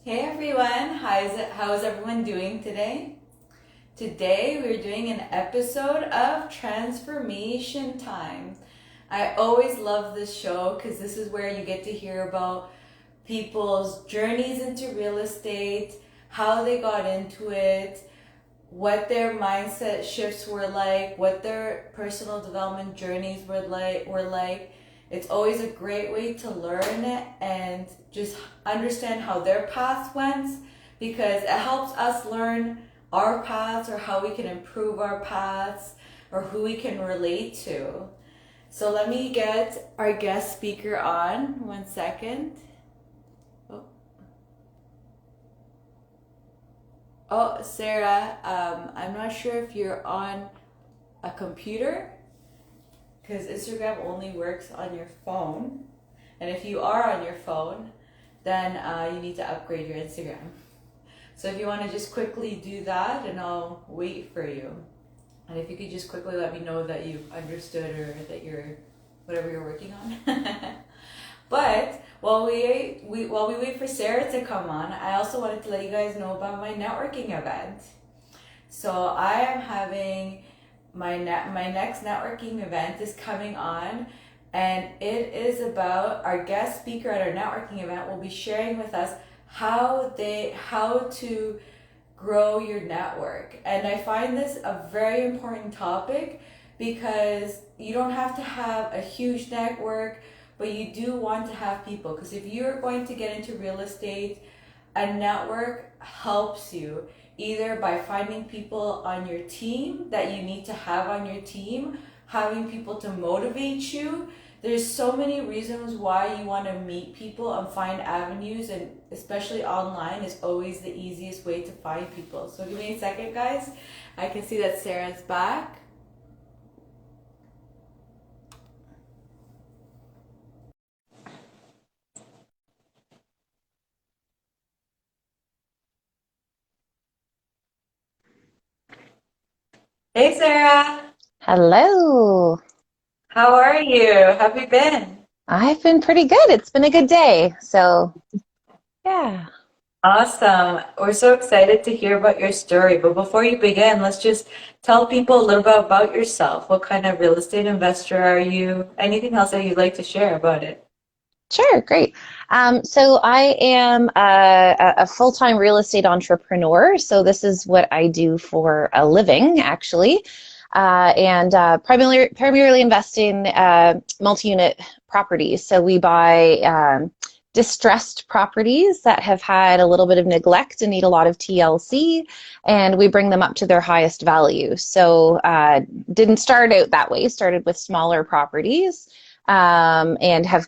Hey everyone, how is everyone doing today? Today we're doing an episode of Transformation Time. I always love this show because this is where you get to hear about people's journeys into real estate, how they got into it, what their mindset shifts were like, what their personal development journeys were like. It's always a great way to learn and just understand how their path went because it helps us learn our paths or how we can improve our paths or who we can relate to. So let me get our guest speaker on. 1 second. Oh, Sarah, I'm not sure if you're on a computer because Instagram only works on your phone. And if you are on your phone, then you need to upgrade your Instagram. So if you want to just quickly do that, and I'll wait for you. And if you could just quickly let me know that you've understood or that you're whatever you're working on. But while we wait for Sarah to come on, I also wanted to let you guys know about my networking event. So I am having my next networking event is coming on, and it is about our guest speaker at our networking event will be sharing with us how to grow your network. And I find this a very important topic because you don't have to have a huge network, but you do want to have people, because if you're going to get into real estate, a network helps you either by finding people on your team that you need to have on your team, having people to motivate you. There's so many reasons why you want to meet people and find avenues, and especially online is always the easiest way to find people. So give me a second, guys. I can see that Sarah's back. Hey Sarah, Hello. how are you? How have you been? I've been pretty good. It's been a good day. So, yeah. Awesome. We're so excited to hear about your story. But before you begin, let's just tell people a little bit about yourself. What kind of real estate investor are you? Anything else that you'd like to share about it? Sure, great. So I am a full-time real estate entrepreneur. So this is what I do for a living, actually, and primarily invest in multi-unit properties. So we buy distressed properties that have had a little bit of neglect and need a lot of TLC, and we bring them up to their highest value. So didn't start out that way. Started with smaller properties. And have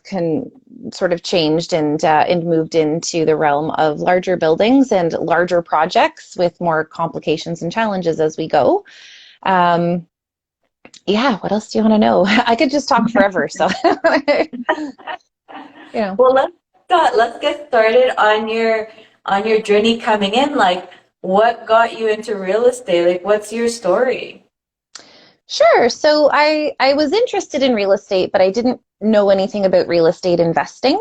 sort of changed and moved into the realm of larger buildings and larger projects with more complications and challenges as we go. Um, yeah, what else do you want to know? I could just talk forever, so you know. Well, let's get started on your journey coming in. Like, what got you into real estate? Like, what's your story? Sure. So I was interested in real estate, but I didn't know anything about real estate investing.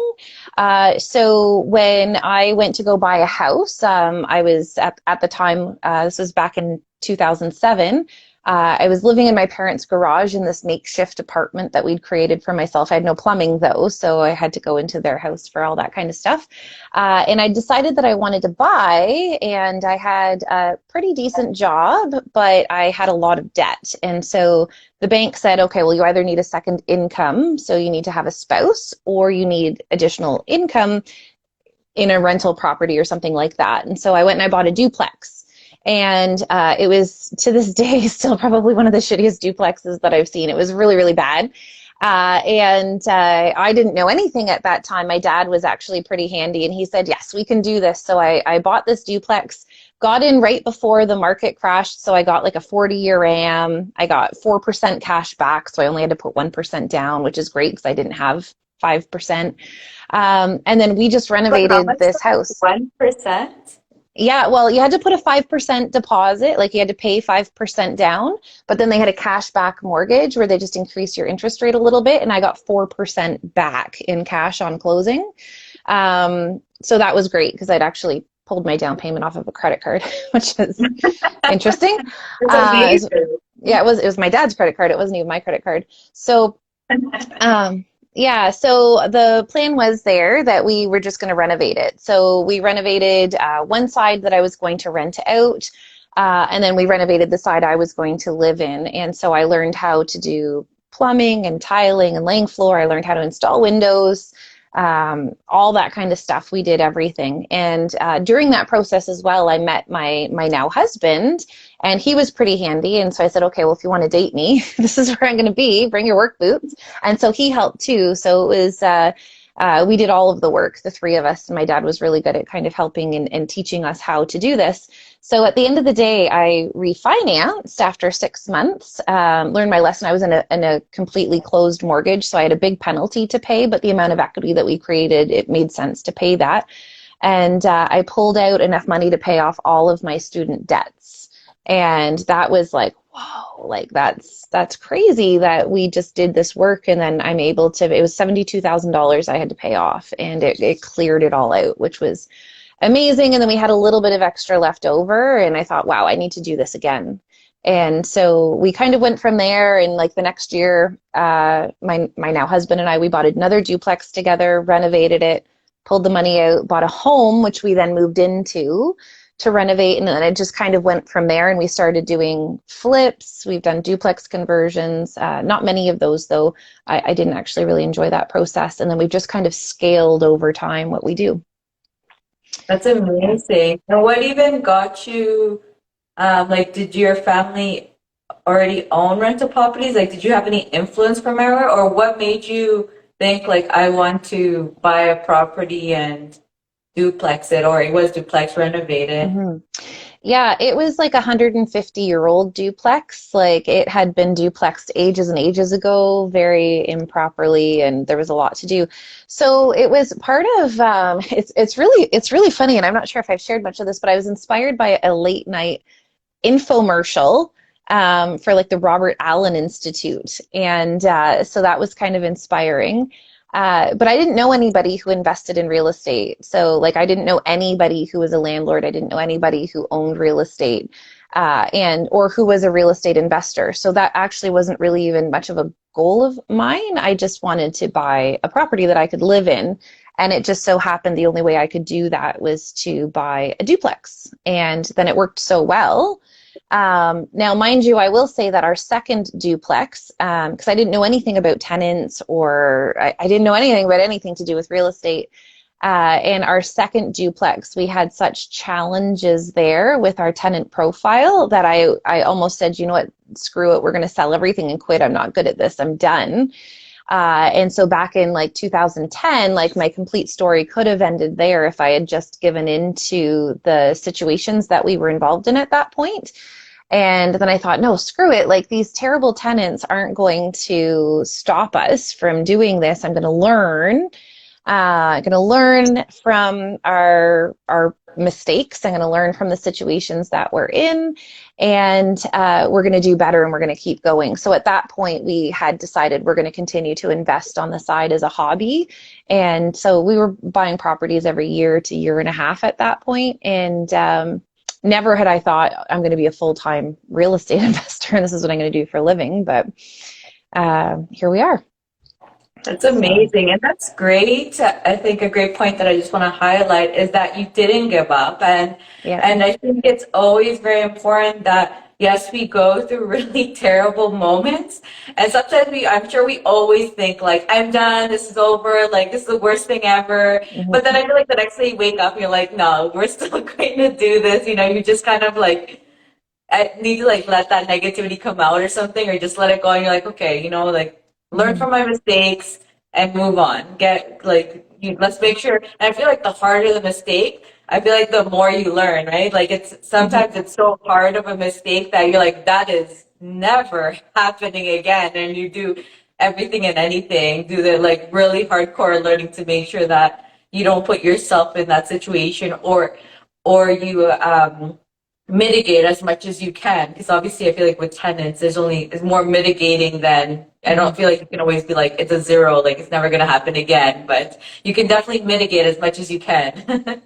So when I went to go buy a house, I was at the time, this was back in 2007. I was living in my parents' garage in this makeshift apartment that we'd created for myself. I had no plumbing though, so I had to go into their house for all that kind of stuff. And I decided that I wanted to buy, and I had a pretty decent job, but I had a lot of debt. And so the bank said, okay, well, you either need a second income, so you need to have a spouse, or you need additional income in a rental property or something like that. And so I went and I bought a duplex. And it was, to this day, still probably one of the shittiest duplexes that I've seen. It was really, really bad. And I didn't know anything at that time. My dad was actually pretty handy, and he said, yes, we can do this. So I bought this duplex, got in right before the market crashed. So I got like a 40-year AM. I got 4% cash back. So I only had to put 1% down, which is great because I didn't have 5%. And then we just But how renovated much this was house. 1%? Yeah, well, you had to put a 5% deposit, like you had to pay 5% down, but then they had a cash back mortgage where they just increase your interest rate a little bit, and I got 4% back in cash on closing. So that was great because I'd actually pulled my down payment off of a credit card, which is interesting. That's Uh, amazing. yeah, it was my dad's credit card. It wasn't even my credit card. So yeah, so the plan was there that we were just going to renovate it. So we renovated one side that I was going to rent out, and then we renovated the side I was going to live in. And so I learned how to do plumbing and tiling and laying floor. I learned how to install windows, all that kind of stuff. We did everything. And during that process as well, I met my now husband, and he was pretty handy. And so I said, okay, well, if you want to date me, this is where I'm going to be. Bring your work boots. And so he helped too. So it was, we did all of the work, the three of us. And my dad was really good at kind of helping and teaching us how to do this. So at the end of the day, I refinanced after 6 months, learned my lesson. I was in a completely closed mortgage, so I had a big penalty to pay, but the amount of equity that we created, it made sense to pay that. And I pulled out enough money to pay off all of my student debts. And that was like, whoa, like that's crazy that we just did this work and then I'm able to, it was $72,000 I had to pay off, and it cleared it all out, which was amazing. And then we had a little bit of extra left over, and I thought, wow, I need to do this again. And so we kind of went from there. And like the next year, my now husband and I, we bought another duplex together, renovated it, pulled the money out, bought a home, which we then moved into to renovate. And then it just kind of went from there. And we started doing flips. We've done duplex conversions. Not many of those, though. I didn't actually really enjoy that process. And then we've just kind of scaled over time what we do. That's amazing. And what even got you, like, did your family already own rental properties? Like, did you have any influence from it, or what made you think, like, I want to buy a property and duplex it, or it was duplex renovated? hmm Yeah, it was like a 150-year-old duplex. Like it had been duplexed ages and ages ago, very improperly, and there was a lot to do. So it was part of it's really funny, and I'm not sure if I've shared much of this, but I was inspired by a late night infomercial for like the Robert Allen Institute. And so that was kind of inspiring. But I didn't know anybody who invested in real estate. So like I didn't know anybody who was a landlord. I didn't know anybody who owned real estate and or who was a real estate investor. So that actually wasn't really even much of a goal of mine. I just wanted to buy a property that I could live in. And it just so happened the only way I could do that was to buy a duplex. And then it worked so well. Now, mind you, I will say that our second duplex, because I didn't know anything about tenants or I didn't know anything about anything to do with real estate. And our second duplex, we had such challenges there with our tenant profile that I almost said, you know what, screw it, we're going to sell everything and quit. I'm not good at this. I'm done. And so back in like 2010, like my complete story could have ended there if I had just given into the situations that we were involved in at that point. And then I thought, no, screw it. Like these terrible tenants aren't going to stop us from doing this. I'm going to learn. I'm going to learn from our mistakes. I'm going to learn from the situations that we're in, and we're going to do better, and we're going to keep going. So at that point, we had decided we're going to continue to invest on the side as a hobby. And so we were buying properties every year to year and a half at that point. And never had I thought I'm going to be a full-time real estate investor and this is what I'm going to do for a living. But here we are. That's So, amazing. And that's great. I think a great point that I just want to highlight is that you didn't give up. yeah. And I think it's always very important that yes, we go through really terrible moments. And sometimes I'm sure we always think like, I'm done, this is over, like this is the worst thing ever. But then hmm I feel like the next day you wake up and you're like, no, we're still going to do this. You know, you just kind of like I need to like let that negativity come out or something, or just let it go. And you're like, okay, you know, like learn hmm from my mistakes and move on. Get like, let's make sure. And I feel like the harder the mistake, I feel like the more you learn, right? Like it's hmm sometimes it's so hard of a mistake that you're like, that is never happening again. And you do everything and anything, do the like really hardcore learning to make sure that you don't put yourself in that situation or you mitigate as much as you can, because obviously I feel like with tenants there's more mitigating than, I don't feel like you can always be like it's a zero, like it's never going to happen again, but you can definitely mitigate as much as you can.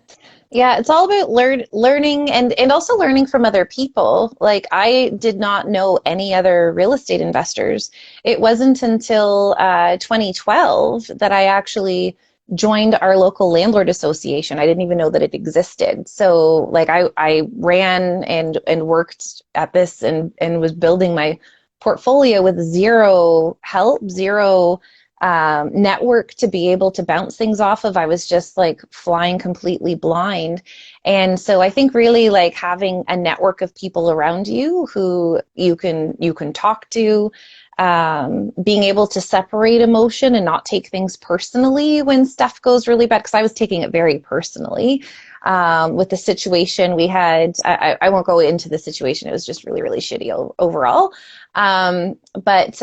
Yeah, it's all about learning and also learning from other people. Like I did not know any other real estate investors. It wasn't until 2012 that I actually joined our local landlord association. I didn't even know that it existed. So like I ran and worked at this and was building my portfolio with zero help, zero network to be able to bounce things off of. I was just like flying completely blind. And so I think really like having a network of people around you who you can talk to, being able to separate emotion and not take things personally when stuff goes really bad, because I was taking it very personally. With the situation we had, I won't go into the situation. It was just really, really shitty overall. But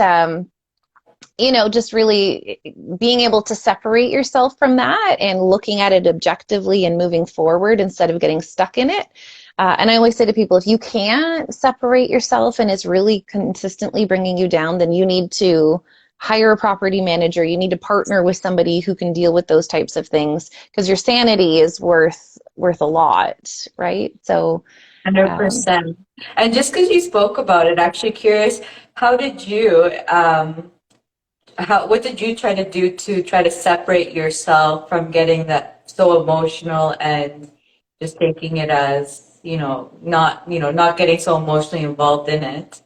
just really being able to separate yourself from that and looking at it objectively and moving forward instead of getting stuck in it. And I always say to people, if you can't separate yourself and it's really consistently bringing you down, then you need to hire a property manager. You need to partner with somebody who can deal with those types of things, because your sanity is worth a lot, right? So, 100%. And just because you spoke about it, actually curious, how did you what did you try to do to try to separate yourself from getting that so emotional and just taking it as, not getting so emotionally involved in it?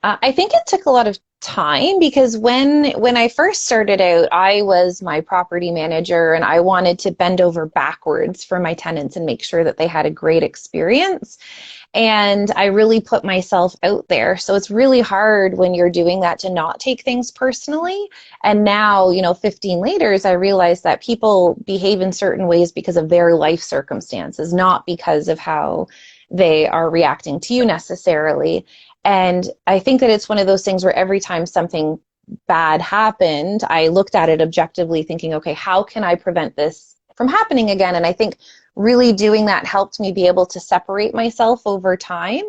I think it took a lot of time, because when I first started out, I was my property manager and I wanted to bend over backwards for my tenants and make sure that they had a great experience. And I really put myself out there. So it's really hard when you're doing that to not take things personally. And now, 15 later, I realize that people behave in certain ways because of their life circumstances, not because of how they are reacting to you necessarily. And I think that it's one of those things where every time something bad happened, I looked at it objectively thinking, okay, how can I prevent this from happening again? And I think really doing that helped me be able to separate myself over time.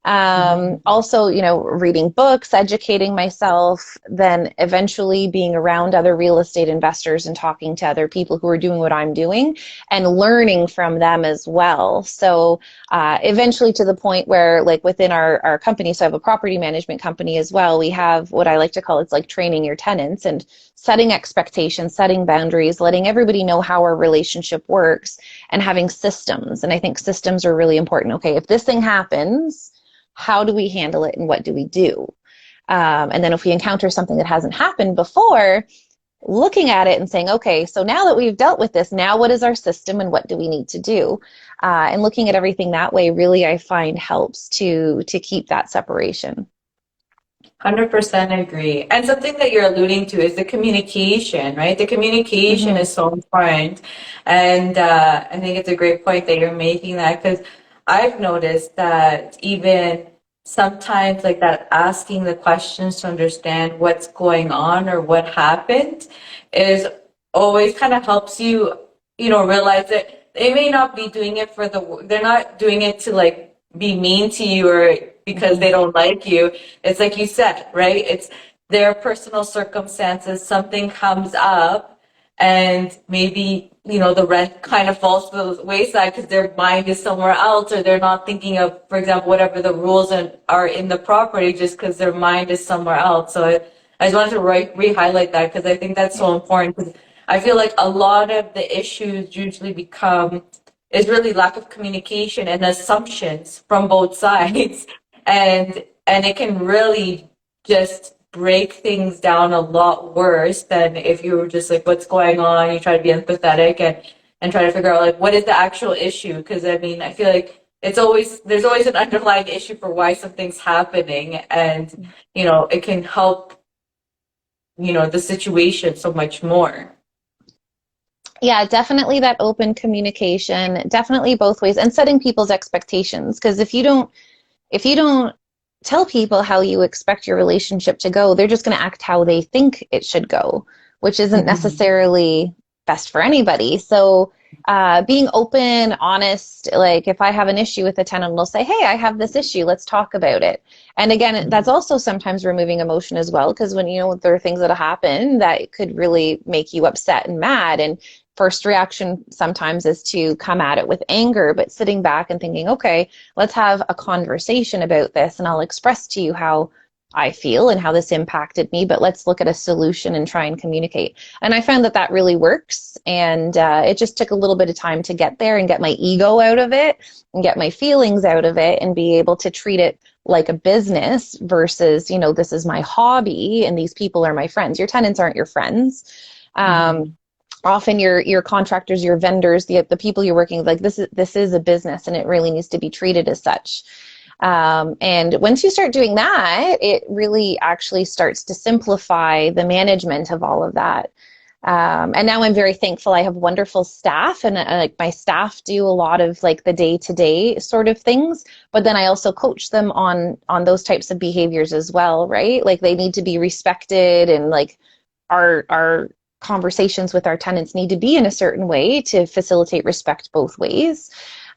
Also, reading books, educating myself, then eventually being around other real estate investors and talking to other people who are doing what I'm doing and learning from them as well. So eventually to the point where, like within our company, so I have a property management company as well, we have what I like to call, it's like training your tenants and setting expectations, setting boundaries, letting everybody know how our relationship works, and having systems. And I think systems are really important. Okay, if this thing happens, how do we handle it and what do we do? And then if we encounter something that hasn't happened before, looking at it and saying, okay, so now that we've dealt with this, now what is our system and what do we need to do? And looking at everything that way really, I find, helps to keep that separation. 100% agree. And something that you're alluding to is the communication, right? The communication Mm-hmm. is so important. And I think it's a great point that you're making that, because I've noticed that even sometimes, like that, asking the questions to understand what's going on or what happened is always kind of helps you, realize that they may not be doing it they're not doing it to like be mean to you or because Mm-hmm. they don't like you. It's like you said, right? It's their personal circumstances. Something comes up and maybe, the rent kind of falls to the wayside because their mind is somewhere else, or they're not thinking of, for example, whatever the rules are in the property just because their mind is somewhere else. So I just wanted to re-highlight that because I think that's so important, because I feel like a lot of the issues usually is really lack of communication and assumptions from both sides. And it can really just break things down a lot worse than if you were just like, what's going on? You try to be empathetic and try to figure out like what is the actual issue. Because I mean, I feel like there's always an underlying issue for why something's happening, and it can help the situation so much more. Yeah, definitely that open communication, definitely both ways, and setting people's expectations. Because if you don't tell people how you expect your relationship to go, they're just going to act how they think it should go, which isn't Mhm. necessarily best for anybody. So being open, honest, like if I have an issue with a tenant, I'll say, hey, I have this issue, let's talk about it. And again, that's also sometimes removing emotion as well, because when, there are things that happen that could really make you upset and mad. And first reaction sometimes is to come at it with anger, but sitting back and thinking, okay, let's have a conversation about this and I'll express to you how I feel and how this impacted me, but let's look at a solution and try and communicate. And I found that that really works. And it just took a little bit of time to get there and get my ego out of it and get my feelings out of it and be able to treat it like a business versus, this is my hobby and these people are my friends. Your tenants aren't your friends. Often your contractors, your vendors, the people you're working with, like this is a business and it really needs to be treated as such. And once you start doing that, it really actually starts to simplify the management of all of that. And now I'm very thankful. I have wonderful staff, and like my staff do a lot of like the day-to-day sort of things, but then I also coach them on those types of behaviors as well, right? Like they need to be respected, and like our conversations with our tenants need to be in a certain way to facilitate respect both ways.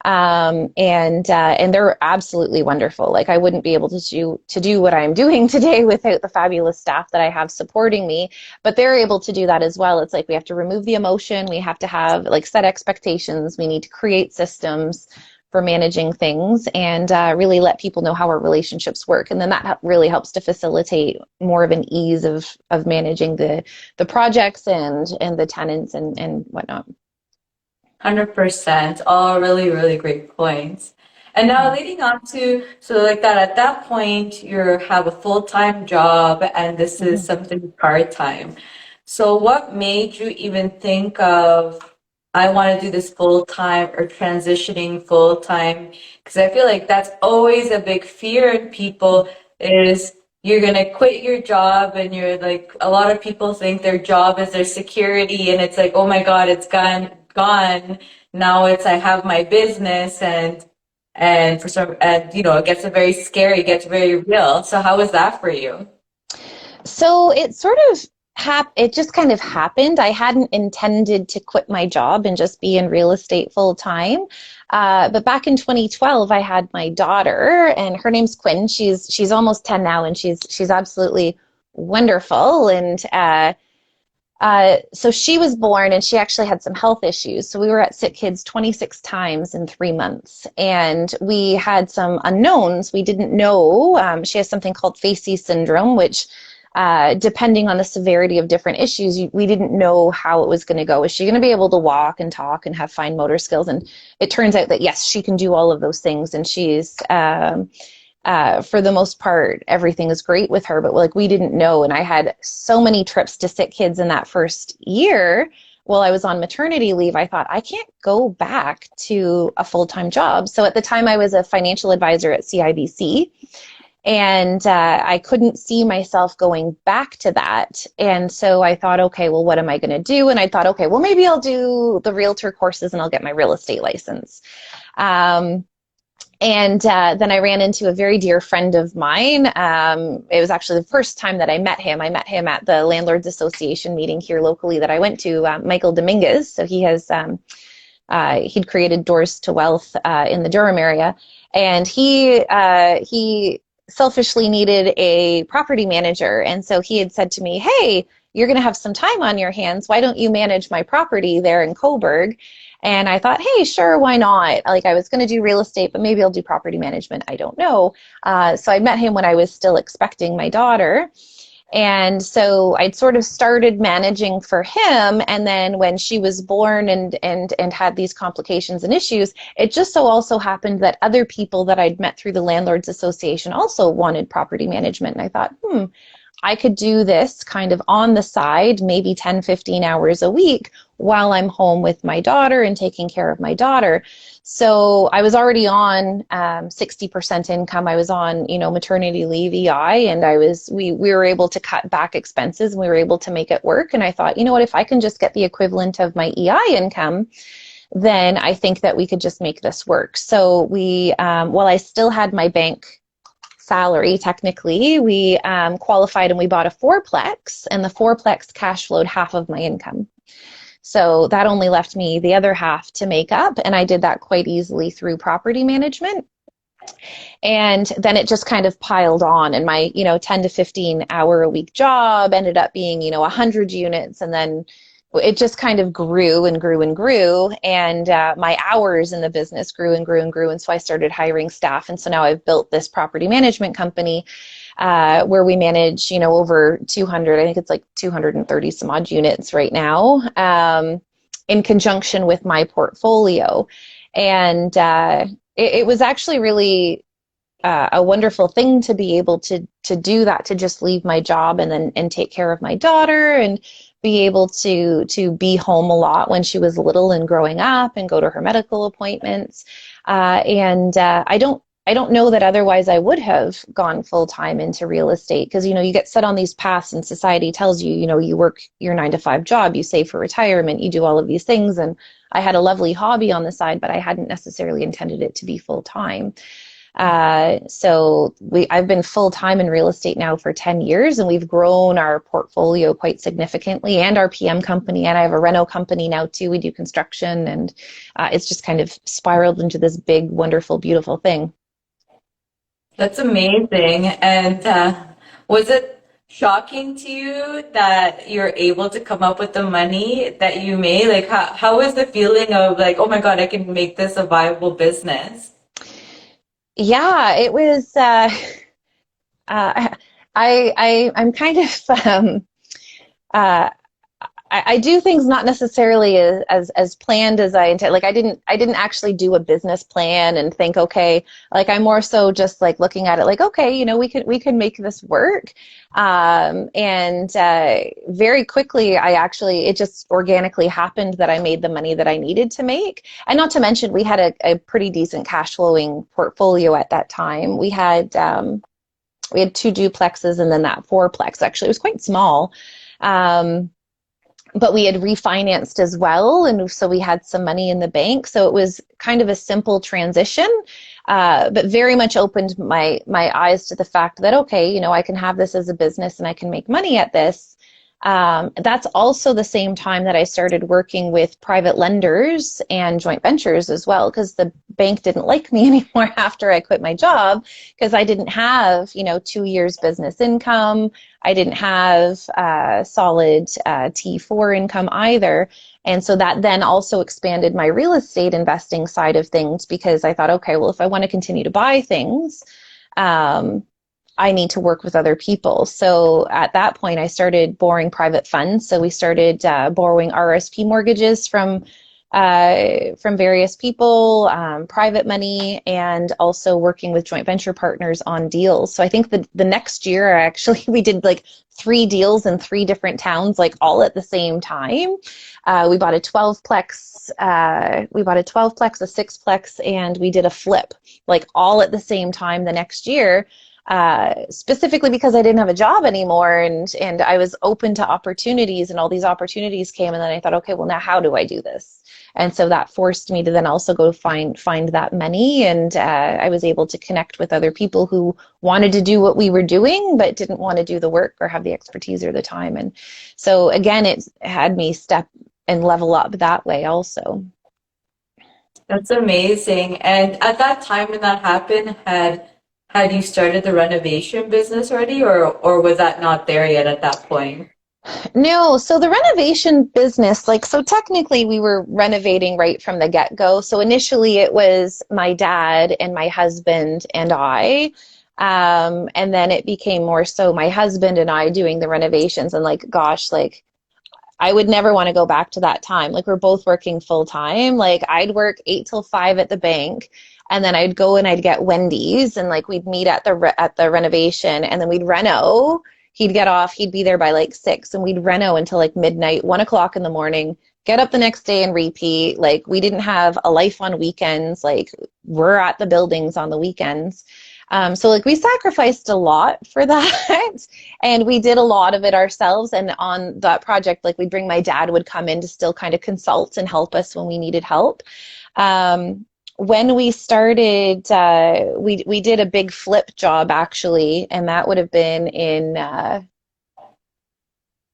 And they're absolutely wonderful. Like I wouldn't be able to do what I'm doing today without the fabulous staff that I have supporting me, but they're able to do that as well. It's like we have to remove the emotion. We have to have like set expectations. We need to create systems for managing things and really let people know how our relationships work. And then that really helps to facilitate more of an ease of managing the projects and the tenants and whatnot. 100%. All really, really great points. And now leading on to, so like that, at that point, you have a full-time job and this is something part-time. So what made you even think of, I want to do this full-time or transitioning full-time? Because I feel like that's always a big fear in people is you're going to quit your job and you're like, a lot of people think their job is their security and it's like, oh my God, it's gone. Now it's I have my business and for some and it gets very scary, it gets very real. So how was that for you? So it sort of it just kind of happened. I hadn't intended to quit my job and just be in real estate full time. But back in 2012, I had my daughter, and her name's Quinn. She's almost 10 now, and she's absolutely wonderful. And so she was born, and she actually had some health issues. So we were at Sick Kids 26 times in 3 months, and we had some unknowns. We didn't know she has something called Facey syndrome, which depending on the severity of different issues, we didn't know how it was going to go. Is she going to be able to walk and talk and have fine motor skills? And it turns out that yes, she can do all of those things, and she's for the most part, everything is great with her, but like we didn't know. And I had so many trips to Sick Kids in that first year while I was on maternity leave. I thought, I can't go back to a full-time job. So at the time I was a financial advisor at CIBC, and I couldn't see myself going back to that. And so I thought, okay, well, what am I going to do? And I thought, okay, well, maybe I'll do the realtor courses and I'll get my real estate license. And then I ran into a very dear friend of mine. It was actually the first time that I met him. I met him at the Landlords Association meeting here locally that I went to, Michael Dominguez. So he has, he'd created Doors to Wealth in the Durham area. And he selfishly needed a property manager. And so he had said to me, hey, you're going to have some time on your hands. Why don't you manage my property there in Coburg? And I thought, hey, sure, why not? Like I was going to do real estate, but maybe I'll do property management. I don't know. So I met him when I was still expecting my daughter. And so I'd sort of started managing for him. And then when she was born and had these complications and issues, it just so also happened that other people that I'd met through the Landlords Association also wanted property management. And I thought, I could do this kind of on the side, maybe 10, 15 hours a week while I'm home with my daughter and taking care of my daughter. So I was already on 60% income. I was on, maternity leave EI, and we were able to cut back expenses and we were able to make it work. And I thought, you know what, if I can just get the equivalent of my EI income, then I think that we could just make this work. So while I still had my bank salary, technically, we qualified and we bought a fourplex, and the fourplex cash flowed half of my income. So that only left me the other half to make up. And I did that quite easily through property management. And then it just kind of piled on, and my 10 to 15 hour a week job ended up being 100 units, and then it just kind of grew and grew and grew, and my hours in the business grew and grew and grew, and so I started hiring staff, and so now I've built this property management company where we manage over 200, I think it's like 230 some odd units right now, in conjunction with my portfolio. And it was actually really a wonderful thing to be able to do that, to just leave my job and take care of my daughter and be able to be home a lot when she was little and growing up and go to her medical appointments. And I don't know that otherwise I would have gone full time into real estate, because you get set on these paths and society tells you, you work your 9 to 5 job, you save for retirement, you do all of these things. And I had a lovely hobby on the side, but I hadn't necessarily intended it to be full time. So I've been full time in real estate now for 10 years, and we've grown our portfolio quite significantly, and our PM company, and I have a reno company now too. We do construction, and it's just kind of spiraled into this big, wonderful, beautiful thing. That's amazing. And was it shocking to you that you're able to come up with the money that you made? Like, how was the feeling of like, oh my God, I can make this a viable business? Yeah, it was. I'm kind of uh, I do things not necessarily as planned as I intend. Like I didn't actually do a business plan and think, okay, like I'm more so just like looking at it like, okay, we can make this work. And very quickly, it just organically happened that I made the money that I needed to make. And not to mention, we had a pretty decent cash flowing portfolio at that time. We had 2 duplexes and then that fourplex. Actually, it was quite small. But we had refinanced as well, and so we had some money in the bank. So it was kind of a simple transition, but very much opened my eyes to the fact that, okay, I can have this as a business and I can make money at this. That's also the same time that I started working with private lenders and joint ventures as well, because the bank didn't like me anymore after I quit my job, because I didn't have, 2 years business income. I didn't have solid T4 income either. And so that then also expanded my real estate investing side of things, because I thought, okay, well, if I want to continue to buy things, I need to work with other people. So at that point, I started borrowing private funds. So we started borrowing RSP mortgages from various people, private money, and also working with joint venture partners on deals. So I think the next year, actually, we did like 3 deals in 3 different towns, like all at the same time. We bought a 12plex, a 6plex, and we did a flip, like all at the same time the next year. Specifically because I didn't have a job anymore, and I was open to opportunities, and all these opportunities came, and then I thought, okay, well, now how do I do this? And so that forced me to then also go find that money, and I was able to connect with other people who wanted to do what we were doing but didn't want to do the work or have the expertise or the time. And so again, it had me step and level up that way also. That's amazing. And at that time when that happened, had you started the renovation business already, or was that not there yet at that point? No, so the renovation business, so technically we were renovating right from the get-go. So initially it was my dad and my husband and I. And then it became more so my husband and I doing the renovations. And gosh, I would never want to go back to that time. We're both working full time. I'd work 8 till 5 at the bank, and then I'd go and I'd get Wendy's, and we'd meet at the renovation, and then we'd reno. He'd get off. He'd be there by 6, and we'd reno until midnight, 1 o'clock in the morning. Get up the next day and repeat. We didn't have a life on weekends. We're at the buildings on the weekends. So we sacrificed a lot for that, and we did a lot of it ourselves. And on that project, we'd bring my dad would come in to still kind of consult and help us when we needed help. When we started, we did a big flip job actually, and that would have been in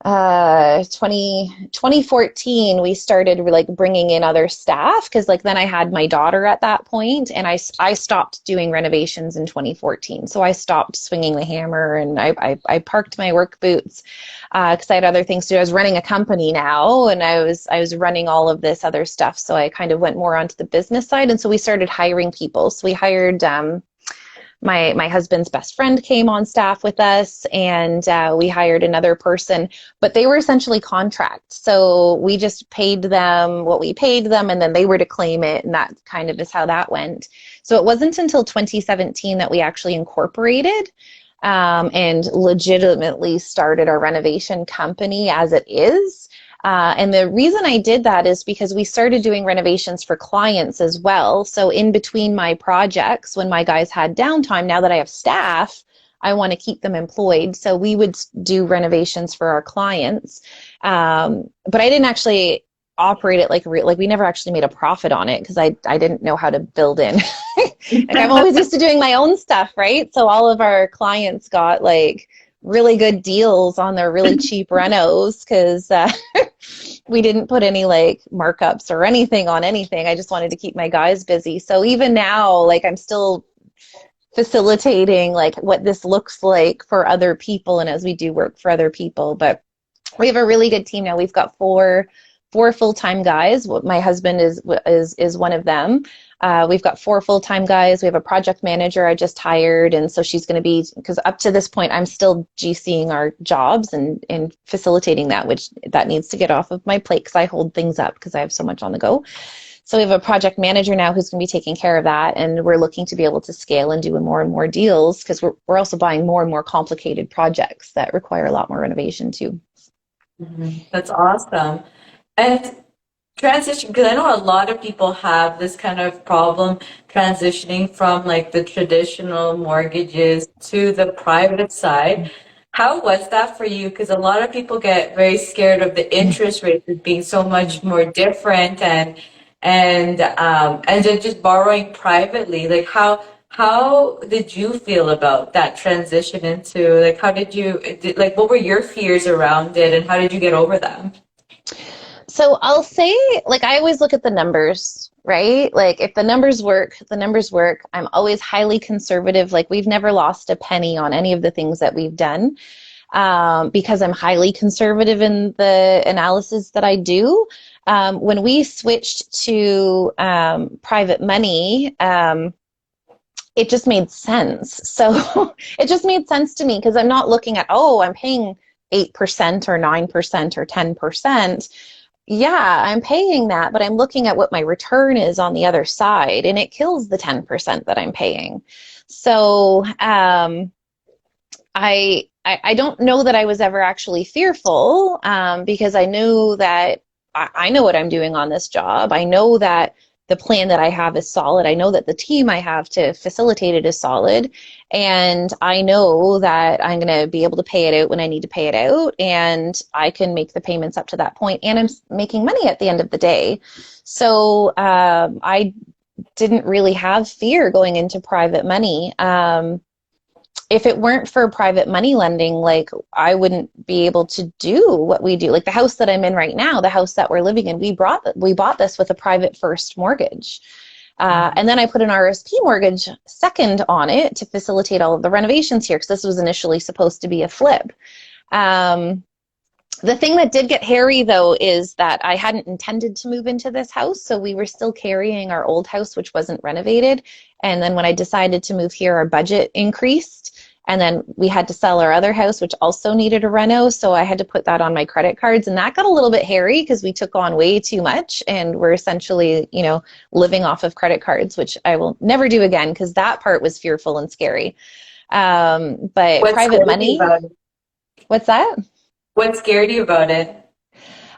2014 we started like bringing in other staff because like then I had my daughter at that point, and I stopped doing renovations in 2014. So I stopped swinging the hammer, and I parked my work boots because I had other things to do. I was running a company now, and I was running all of this other stuff, so I kind of went more onto the business side. And so we started hiring people. So we hired my husband's best friend came on staff with us, and we hired another person, but they were essentially contract. So we just paid them what we paid them, and then they were to claim it, and that kind of is how that went. So it wasn't until 2017 that we actually incorporated and legitimately started our renovation company as it is. And the reason I did that is because we started doing renovations for clients as well. So in between my projects, when my guys had downtime, now that I have staff, I want to keep them employed. So we would do renovations for our clients. But I didn't actually operate it like we never actually made a profit on it because I didn't know how to build in. Like I'm always used to doing my own stuff, right? So all of our clients got like really good deals on their really cheap renos because we didn't put any like markups or anything on anything. I just wanted to keep my guys busy. So even now, like I'm still facilitating like what this looks like for other people, and as we do work for other people. But we have a really good team now. We've got four full-time guys. My husband is one of them. We've got 4 full-time guys. We have a project manager I just hired, and so she's going to be, because up to this point I'm still GCing our jobs and facilitating that, which that needs to get off of my plate because I hold things up because I have so much on the go. So we have a project manager now who's going to be taking care of that, and we're looking to be able to scale and do more and more deals because we're also buying more and more complicated projects that require a lot more renovation too. That's awesome. And transition, because I know a lot of people have this kind of problem transitioning from like the traditional mortgages to the private side. How was that for you? Because a lot of people get very scared of the interest rates as being so much more different, and then just borrowing privately. Like how did you feel about that transition into like how did you like what were your fears around it, and how did you get over them? So I'll say, like, I always look at the numbers, right? Like, if the numbers work, the numbers work. I'm always highly conservative. Like, we've never lost a penny on any of the things that we've done because I'm highly conservative in the analysis that I do. When we switched to private money, it just made sense. So it just made sense to me because I'm not looking at, oh, I'm paying 8% or 9% or 10%. Yeah, I'm paying that, but I'm looking at what my return is on the other side, and it kills the 10% that I'm paying. So I don't know that I was ever actually fearful because I knew that I know what I'm doing on this job. I know that the plan that I have is solid. I know that the team I have to facilitate it is solid. And I know that I'm going to be able to pay it out when I need to pay it out. And I can make the payments up to that point. And I'm making money at the end of the day. So I didn't really have fear going into private money. If it weren't for private money lending, like I wouldn't be able to do what we do. Like the house that I'm in right now, the house that we're living in, we bought this with a private first mortgage. And then I put an RSP mortgage second on it to facilitate all of the renovations here because this was initially supposed to be a flip. The thing that did get hairy, though, is that I hadn't intended to move into this house, so we were still carrying our old house, which wasn't renovated. And then when I decided to move here, our budget increased. And then we had to sell our other house, which also needed a reno. So I had to put that on my credit cards. And that got a little bit hairy because we took on way too much. And we're essentially, living off of credit cards, which I will never do again because that part was fearful and scary. But What private scared you money, about it? what's that? What scared you about it?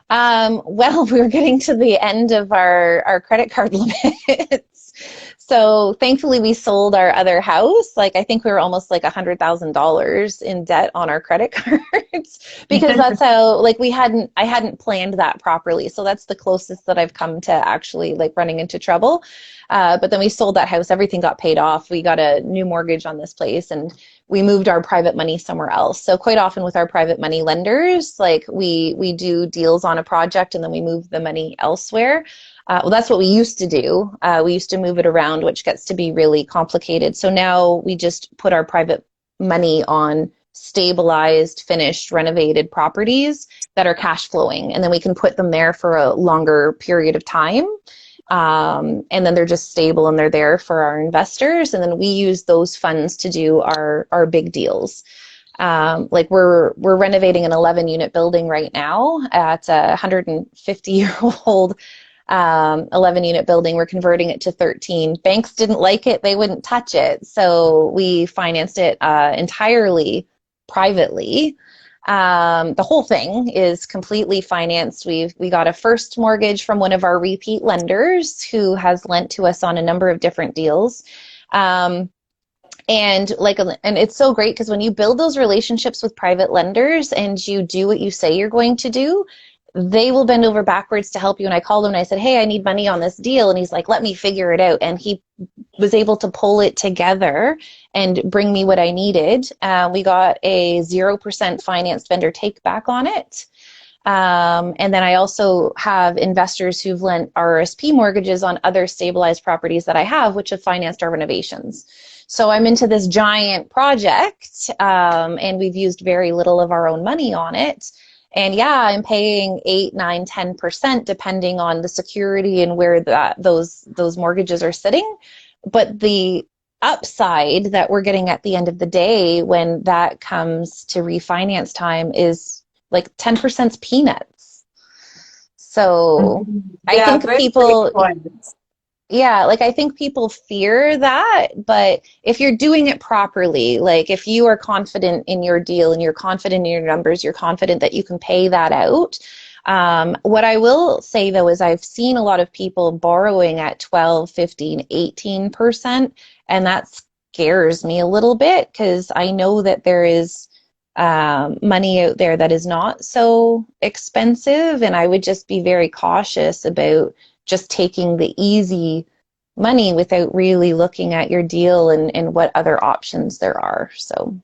Well, we were getting to the end of our credit card limits. So thankfully we sold our other house. Like I think we were almost like $100,000 in debt on our credit cards because that's how like I hadn't planned that properly. So that's the closest that I've come to actually like running into trouble. But then we sold that house. Everything got paid off. We got a new mortgage on this place. And we moved our private money somewhere else. So quite often with our private money lenders, like we do deals on a project and then we move the money elsewhere. Well, that's what we used to do. We used to move it around, which gets to be really complicated. So now we just put our private money on stabilized, finished, renovated properties that are cash flowing, and then we can put them there for a longer period of time. And then they're just stable and they're there for our investors. And then we use those funds to do our big deals. Like we're renovating an 11-unit building right now. It's a 150-year-old 11-unit building. We're converting it to 13. Banks didn't like it. They wouldn't touch it. So we financed it entirely privately. The whole thing is completely financed. We got a first mortgage from one of our repeat lenders who has lent to us on a number of different deals. And it's so great because when you build those relationships with private lenders and you do what you say you're going to do, they will bend over backwards to help you. And I called him and I said, hey, I need money on this deal. And he's like, let me figure it out. And he was able to pull it together and bring me what I needed. We got a 0% financed vendor take back on it. And then I also have investors who've lent RRSP mortgages on other stabilized properties that I have, which have financed our renovations. So I'm into this giant project, and we've used very little of our own money on it. And yeah, I'm paying 8, 9, 10% depending on the security and where those mortgages are sitting. But the upside that we're getting at the end of the day when that comes to refinance time is like 10% peanuts. So I think people, I think people fear that, but if you're doing it properly, like if you are confident in your deal and you're confident in your numbers, you're confident that you can pay that out. What I will say though is I've seen a lot of people borrowing at 12, 15, 18%, and that scares me a little bit because I know that there is money out there that is not so expensive, and I would just be very cautious about just taking the easy money without really looking at your deal and what other options there are. So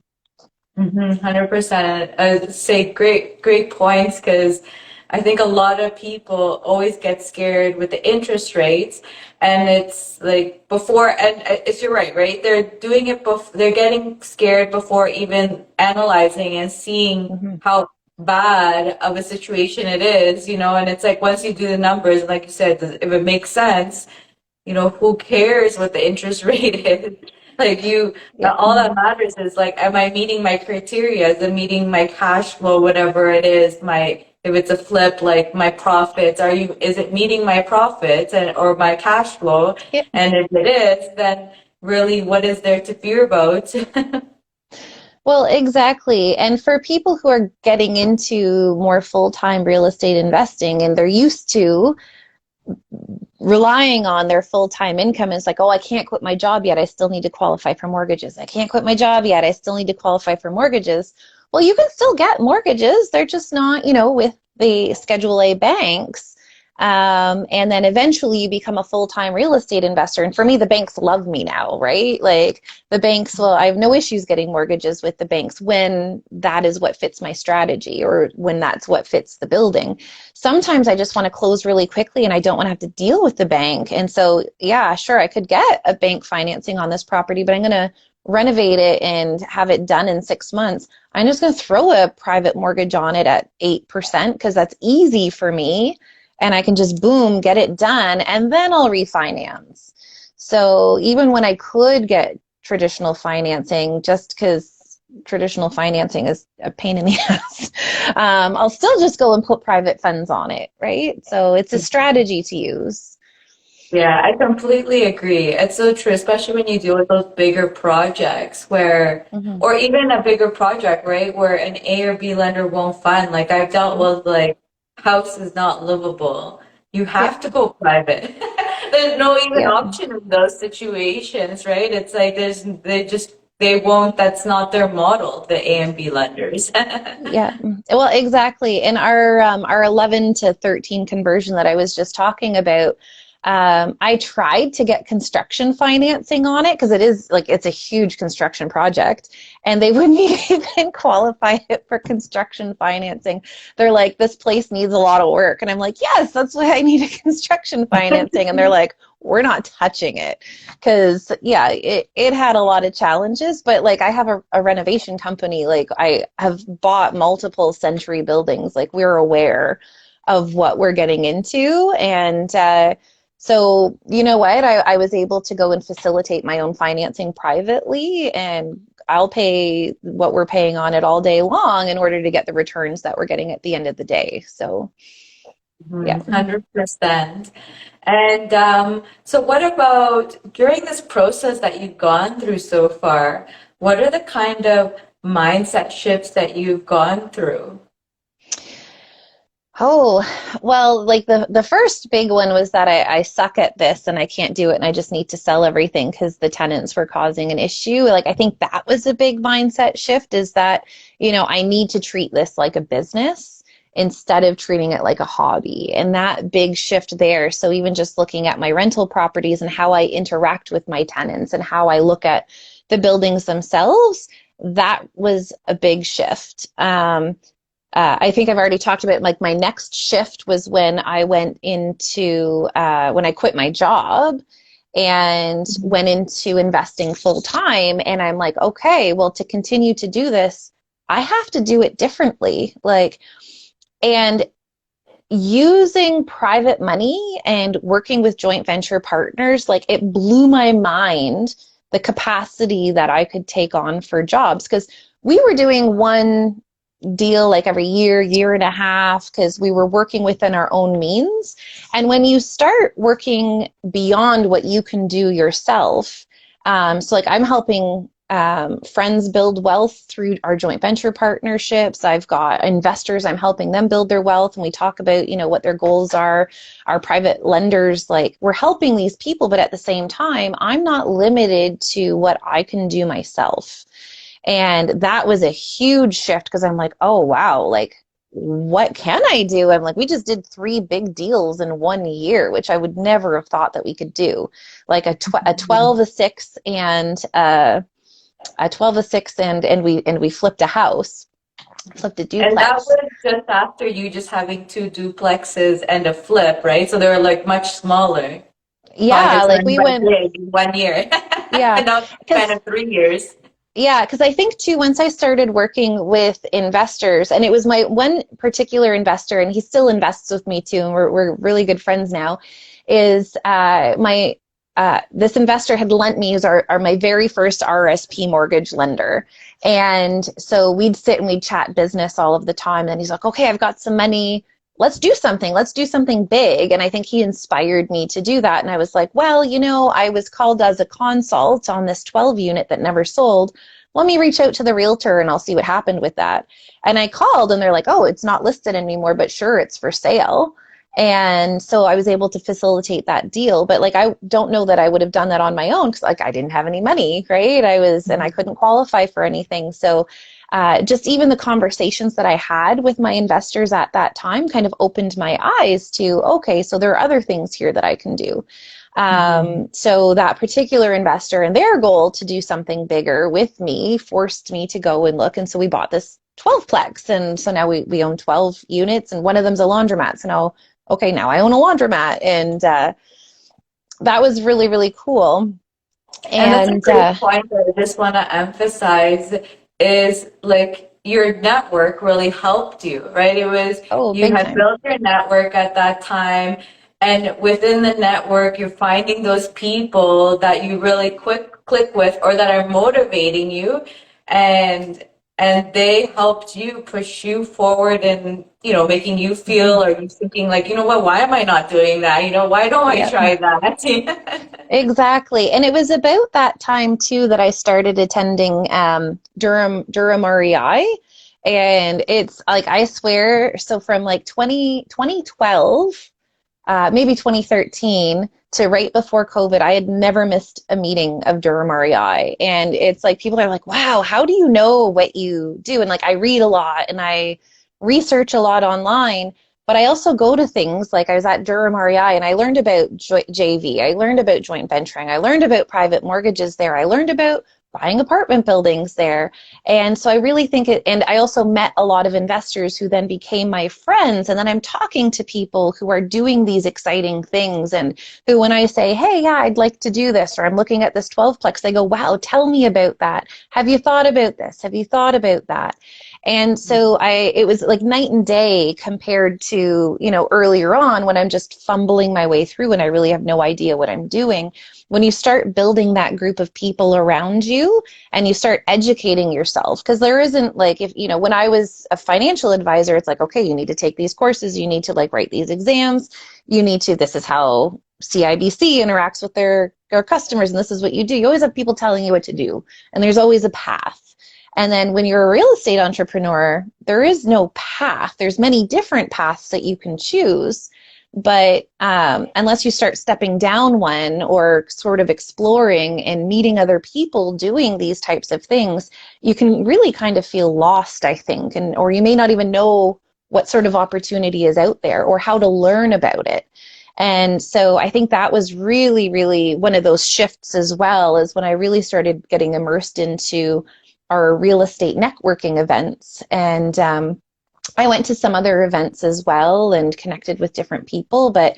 100%. I'd say great points, because I think a lot of people always get scared with the interest rates, and it's like before, and it's, you're right? They're doing it they're getting scared before even analyzing and seeing how bad of a situation it is, and it's like once you do the numbers, like you said, if it makes sense, who cares what the interest rate is? Like all that matters is like, am I meeting my criteria? Is it meeting my cash flow, whatever it is, if it's a flip, like my profits, is it meeting my profits or my cash flow? Yep. And if it is, then really what is there to fear about? Well, exactly. And for people who are getting into more full-time real estate investing and they're used to relying on their full-time income, it's like, oh, I can't quit my job yet. I still need to qualify for mortgages. I can't quit my job yet. I still need to qualify for mortgages. Well, you can still get mortgages. They're just not, with the Schedule A banks. And then eventually you become a full-time real estate investor. And for me, the banks love me now, right? Like the banks, I have no issues getting mortgages with the banks when that is what fits my strategy or when that's what fits the building. Sometimes I just want to close really quickly and I don't want to have to deal with the bank. And so, yeah, sure, I could get a bank financing on this property, but I'm going to renovate it and have it done in 6 months. I'm just going to throw a private mortgage on it at 8% because that's easy for me. And I can just, boom, get it done, and then I'll refinance. So even when I could get traditional financing, just because traditional financing is a pain in the ass, I'll still just go and put private funds on it, right? So it's a strategy to use. Yeah, I completely agree. It's so true, especially when you deal with those bigger projects or even a bigger project, right, where an A or B lender won't fund. Like I've dealt with like house is not livable. You have to go private. There's no even option in those situations, right? It's like they won't, that's not their model, the A and B lenders. Yeah, well, exactly. In our 11 to 13 conversion that I was just talking about, I tried to get construction financing on it because it is like it's a huge construction project, and they wouldn't even qualify it for construction financing. They're like, this place needs a lot of work. And I'm like, yes, that's why I need a construction financing. And they're like, we're not touching it. Because, yeah, it had a lot of challenges. But like, I have a renovation company. Like, I have bought multiple century buildings. Like, we're aware of what we're getting into. And, so, you know what? I was able to go and facilitate my own financing privately, and I'll pay what we're paying on it all day long in order to get the returns that we're getting at the end of the day. So, yeah. 100%. And so, what about during this process that you've gone through so far? What are the kind of mindset shifts that you've gone through? Oh, well, like the first big one was that I suck at this and I can't do it and I just need to sell everything because the tenants were causing an issue. Like I think that was a big mindset shift is that, you know, I need to treat this like a business instead of treating it like a hobby. And that big shift there. So even just looking at my rental properties and how I interact with my tenants and how I look at the buildings themselves, that was a big shift. I think I've already talked about like my next shift was when I went into when I quit my job and went into investing full time. And I'm like, okay, well, to continue to do this, I have to do it differently. Like, and using private money and working with joint venture partners, like it blew my mind the capacity that I could take on for jobs because we were doing one deal like every year and a half because we were working within our own means. And when you start working beyond what you can do yourself, so like I'm helping friends build wealth through our joint venture partnerships. I've got investors, I'm helping them build their wealth. And we talk about, you know, what their goals are. Our private lenders, like we're helping these people, but at the same time, I'm not limited to what I can do myself. And that was a huge shift because I'm like, oh, wow, like, what can I do? I'm like, we just did 3 big deals in 1 year, which I would never have thought that we could do. Like a 12, a 6, and a 12, a 6, and we flipped a house, flipped a And that duplex. was just after you just having 2 duplexes and a flip, right? So they were like much smaller Yeah, projects like and we went went, big in 1 year. yeah, And now it's kind because of 3 years. yeah, because I think too, once I started working with investors, and it was my one particular investor, and he still invests with me too, and we're really good friends now, is my this investor had lent me as our my very first RSP mortgage lender. And so we'd sit and we'd chat business all of the time. And he's like, okay, I've got some money. Let's do something. Let's do something big. And I think he inspired me to do that. And I was like, well, you know, I was called as a consult on this 12 unit that never sold. Let me reach out to the realtor and I'll see what happened with that. And I called and they're like, oh, it's not listed anymore, but sure, it's for sale. And so I was able to facilitate that deal. But like, I don't know that I would have done that on my own because like I didn't have any money, right? And I couldn't qualify for anything. So just even the conversations that I had with my investors at that time kind of opened my eyes to, okay, so there are other things here that I can do. So that particular investor and their goal to do something bigger with me forced me to go and look. And so we bought this 12-plex. And so now we own 12 units and one of them's a laundromat. So now, okay, now I own a laundromat. And that was really, really cool. And that's a And great point that I just want to emphasize is like your network really helped you, right? It was oh, you big had time. built your network at that time, and within the network, you're finding those people that you really quick click with or that are motivating you, and they helped you push you forward and making you Mhm. feel or you thinking like, you know what, why am I not doing that? Why don't I Yeah. try that? Exactly. And it was about that time too that I started attending Durham REI. And it's like, I swear, so from like 2012, maybe 2013 to right before COVID, I had never missed a meeting of Durham REI. And it's like people are like, wow, how do you know what you do? And like I read a lot and I research a lot online. But I also go to things like I was at Durham REI and I learned about JV. I learned about joint venturing. I learned about private mortgages there. I learned about buying apartment buildings there. And so I really think it, and I also met a lot of investors who then became my friends. And then I'm talking to people who are doing these exciting things and who, when I say, hey, yeah, I'd like to do this, or I'm looking at this 12-plex, they go, wow, tell me about that. Have you thought about this? Have you thought about that? And so it was like night and day compared to, earlier on when I'm just fumbling my way through and I really have no idea what I'm doing. When you start building that group of people around you and you start educating yourself, because there isn't like, if, when I was a financial advisor, it's like, okay, you need to take these courses, you need to like write these exams, this is how CIBC interacts with their customers, and this is what you do. You always have people telling you what to do, and there's always a path. And then when you're a real estate entrepreneur, there is no path. There's many different paths that you can choose. But unless you start stepping down one or sort of exploring and meeting other people doing these types of things, you can really kind of feel lost, I think, or you may not even know what sort of opportunity is out there or how to learn about it. And so I think that was really, really one of those shifts as well, is when I really started getting immersed into our real estate networking events. And I went to some other events as well and connected with different people. But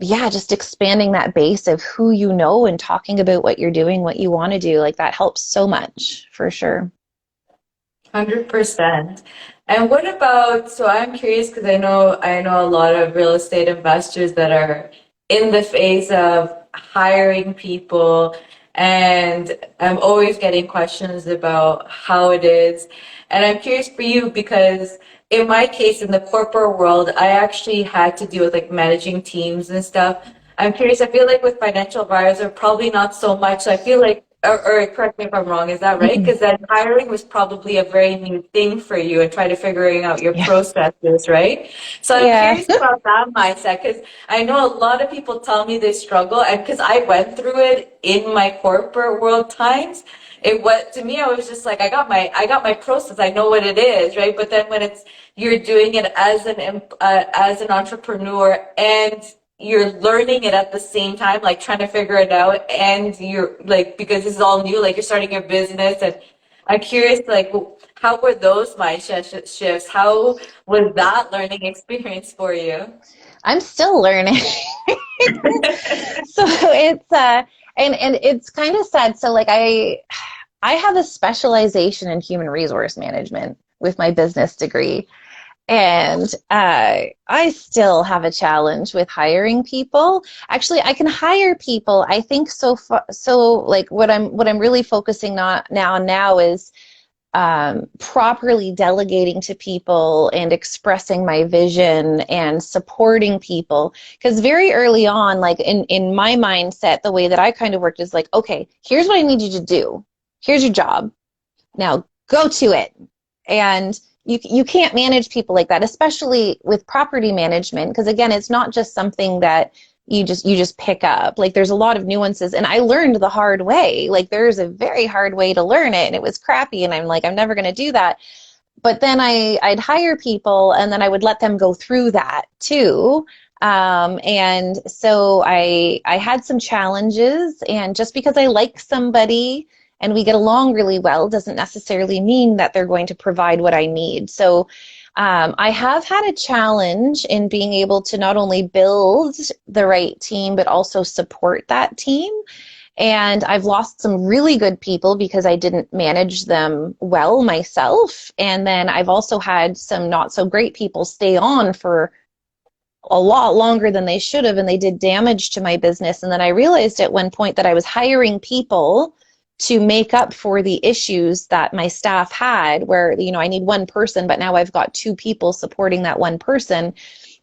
just expanding that base of who you know and talking about what you're doing, what you want to do, like that helps so much for sure. 100%. And what about, so I'm curious because I know a lot of real estate investors that are in the phase of hiring people, and I'm always getting questions about how it is. And I'm curious for you because in my case, in the corporate world, I actually had to deal with like managing teams and stuff. I'm curious, I feel like with financial advisors, probably not so much. So I feel like, or correct me if I'm wrong, is that right? Mhm. Because then hiring was probably a very new thing for you and trying to figuring out your Yeah. processes, right? So I'm Yeah. curious about that mindset because I know a lot of people tell me they struggle, and because I went through it in my corporate world times, it was to me, I was just like, I got my process, I know what it is, right? But then when it's you're doing it as an entrepreneur and you're learning it at the same time, like trying to figure it out, and you're like, because this is all new, like you're starting your business, and I'm curious, like, how were those mindset shifts? How was that learning experience for you? I'm still learning. So it's and it's kind of sad. So like I have a specialization in human resource management with my business degree. And I still have a challenge with hiring people. Actually, I can hire people. I think so far, so like what I'm really focusing on now is properly delegating to people and expressing my vision and supporting people. Because very early on, like in my mindset, the way that I kind of worked is like, okay, here's what I need you to do. Here's your job. Now go to it. And you can't manage people like that, especially with property management, because again, it's not just something that you just pick up. Like there's a lot of nuances, and I learned the hard way. Like there's a very hard way to learn it, and it was crappy, and I'm like, I'm never going to do that. But then I'd hire people, and then I would let them go through that too. And so I had some challenges, and just because I like somebody and we get along really well doesn't necessarily mean that they're going to provide what I need. So I have had a challenge in being able to not only build the right team, but also support that team. And I've lost some really good people because I didn't manage them well myself. And then I've also had some not so great people stay on for a lot longer than they should have, and they did damage to my business. And then I realized at one point that I was hiring people to make up for the issues that my staff had, where, I need one person, but now I've got two people supporting that one person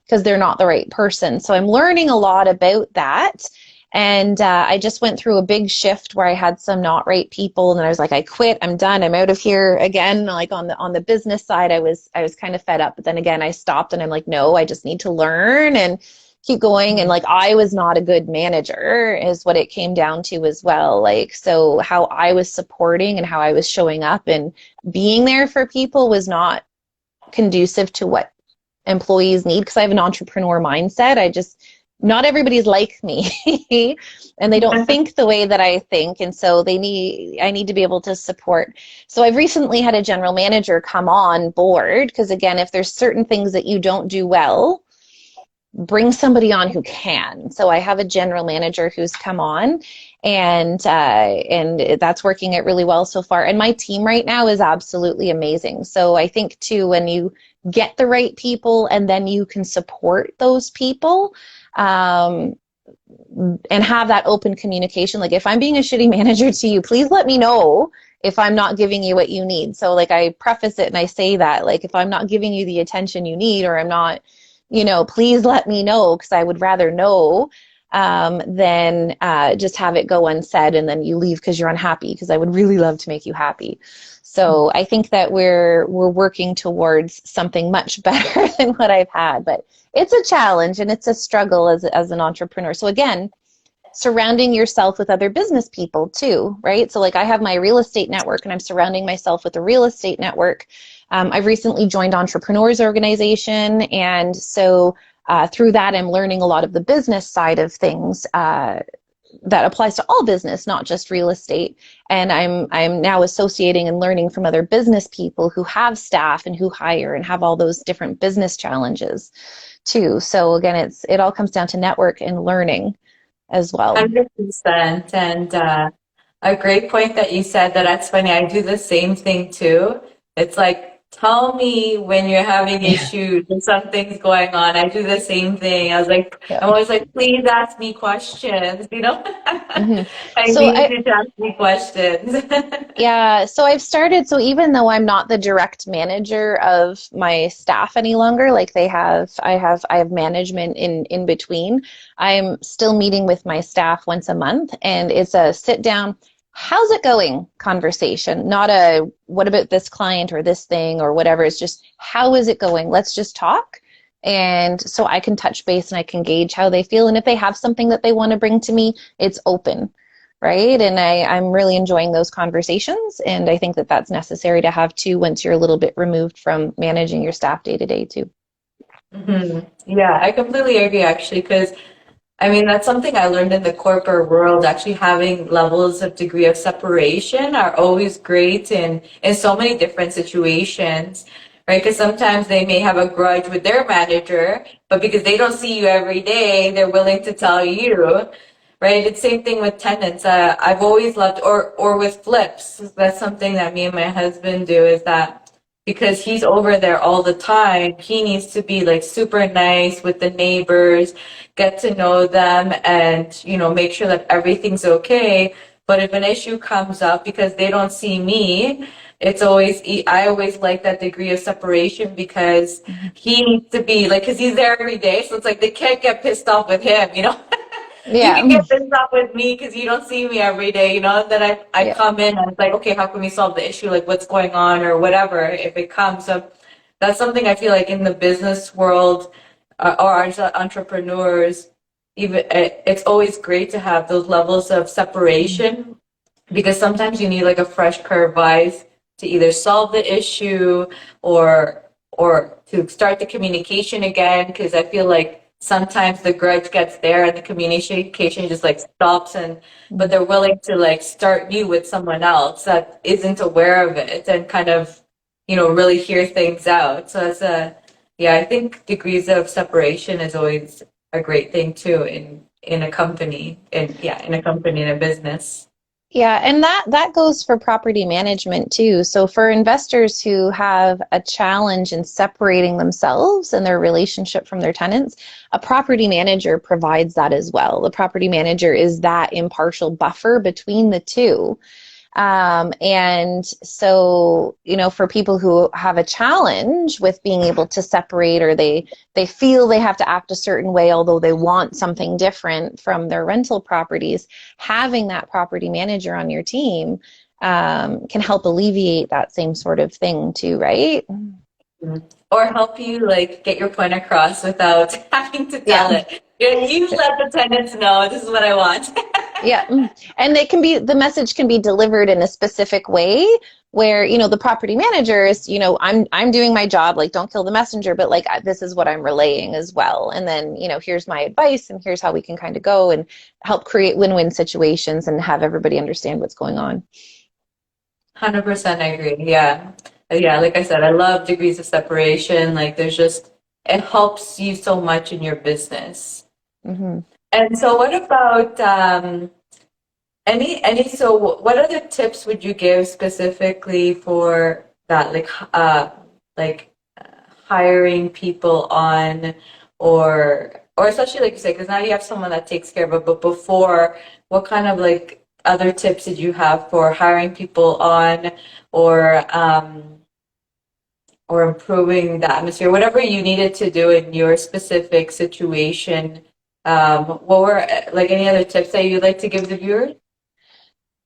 because they're not the right person. So I'm learning a lot about that. And I just went through a big shift where I had some not right people, and then I was like, I quit, I'm done, I'm out of here again. Like on the business side, I was kind of fed up, but then again, I stopped and I'm like, no, I just need to learn and keep going. And like, I was not a good manager is what it came down to as well. Like, so how I was supporting and how I was showing up and being there for people was not conducive to what employees need, because I have an entrepreneur mindset. Not everybody's like me and they don't think the way that I think. And so I need to be able to support. So I've recently had a general manager come on board, because again, if there's certain things that you don't do well, bring somebody on who can. So I have a general manager who's come on, and that's working out really well so far. And my team right now is absolutely amazing. So I think too, when you get the right people and then you can support those people, and have that open communication. Like, if I'm being a shitty manager to you, please let me know if I'm not giving you what you need. So like, I preface it and I say that, like, if I'm not giving you the attention you need, or I'm not, please let me know, because I would rather know than just have it go unsaid and then you leave because you're unhappy, because I would really love to make you happy. So I think that we're working towards something much better than what I've had, but it's a challenge and it's a struggle as an entrepreneur. So again, surrounding yourself with other business people too, right? So like, I have my real estate network and I'm surrounding myself with a real estate network. I've recently joined Entrepreneurs Organization. And so through that, I'm learning a lot of the business side of things that applies to all business, not just real estate. And I'm now associating and learning from other business people who have staff and who hire and have all those different business challenges too. So again, it all comes down to network and learning as well. 100%. And a great point that you said, that's funny. I do the same thing too. It's like, tell me when you're having issues and something's going on. I do the same thing. I was like, I'm always like, please ask me questions, Mm-hmm. I need you to ask me questions. Yeah, so I've started, so even though I'm not the direct manager of my staff any longer, like I have management in between, I'm still meeting with my staff once a month, and it's a sit down, how's it going conversation, not a what about this client or this thing or whatever. It's just, how is it going? Let's just talk. And so I can touch base and I can gauge how they feel. And if they have something that they want to bring to me, it's open, right? And I'm really enjoying those conversations. And I think that that's necessary to have too, once you're a little bit removed from managing your staff day to day too. Mm-hmm. Yeah, I completely agree, actually, because I mean, that's something I learned in the corporate world. Actually, having levels of degree of separation are always great in so many different situations, right? Because sometimes they may have a grudge with their manager, but because they don't see you every day, they're willing to tell you, right? It's same thing with tenants. I've always loved, or with flips. That's something that me and my husband do, is that because he's over there all the time, he needs to be like super nice with the neighbors, get to know them, and make sure that everything's okay. But if an issue comes up because they don't see me, I always like that degree of separation, because he needs to be like, because he's there every day, so it's like they can't get pissed off with him. You Yeah. can get pissed off with me because you don't see me every day, and then I Yeah. come in and it's like, okay, how can we solve the issue? Like, what's going on or whatever, if it comes up. That's something I feel like in the business world, or as entrepreneurs, even it's always great to have those levels of separation, because sometimes you need like a fresh pair of eyes to either solve the issue or to start the communication again, because I feel like sometimes the grudge gets there and the communication just like stops, but they're willing to like start new with someone else that isn't aware of it and kind of really hear things out. So I think degrees of separation is always a great thing too in a company, in a company, in a business. Yeah, and that goes for property management too. So for investors who have a challenge in separating themselves and their relationship from their tenants, a property manager provides that as well. The property manager is that impartial buffer between the two. And so, for people who have a challenge with being able to separate, or they feel they have to act a certain way, although they want something different from their rental properties, having that property manager on your team can help alleviate that same sort of thing too, right? Or help you like get your point across without having to tell Yeah. it. You let the tenants know this is what I want. Yeah. And the message can be delivered in a specific way, Where, the property manager is, I'm doing my job, like don't kill the messenger, but like this is what I'm relaying as well. And then, here's my advice and here's how we can kind of go and help create win-win situations and have everybody understand what's going on. 100% agree. Yeah. Yeah, like I said, I love degrees of separation. Like there's just it helps you so much in your business. Hmm. And so what about any so what other tips would you give specifically for that like hiring people on or especially like you said because now you have someone that takes care of it but before what kind of like other tips did you have for hiring people on or um or improving the atmosphere whatever you needed to do in your specific situation what were like any other tips that you'd like to give the viewers.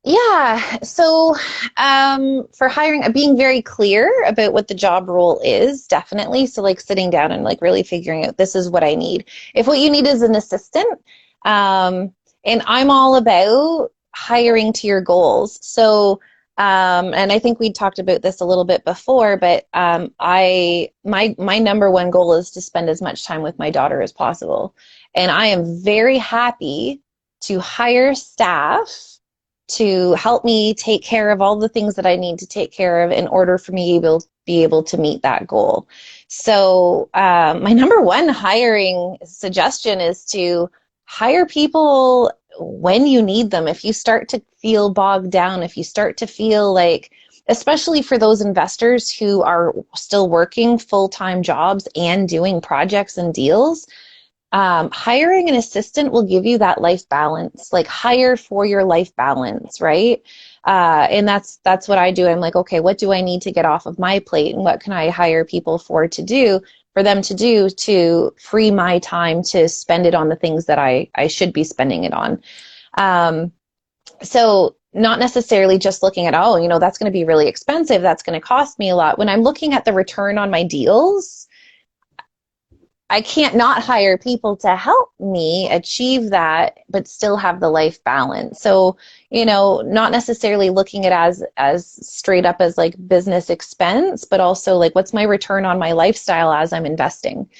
Yeah. So, for hiring, being very clear about what the job role is, definitely. So, like sitting down and like really figuring out this is what I need. If what you need is an assistant, um, and I'm all about hiring to your goals. So, and I think we talked about this a little bit before, but my number one goal is to spend as much time with my daughter as possible, and I am very happy to hire staff to help me take care of all the things that I need to take care of in order for me to be able to meet that goal. So, my number one hiring suggestion is to hire people when you need them. If you start to feel bogged down, if you start to feel like, especially for those investors who are still working full-time jobs and doing projects and deals, hiring an assistant will give you that life balance, like hire for your life balance, right? And that's what I do. I'm like, okay, what do I need to get off of my plate, and what can I hire people for them to do to free my time to spend it on the things that I should be spending it on. Um, so not necessarily just looking at, oh, that's going to be really expensive, that's going to cost me a lot. When I'm looking at the return on my deals, I can't not hire people to help me achieve that, but still have the life balance. So, not necessarily looking at as straight up as like business expense, but also like what's my return on my lifestyle as I'm investing.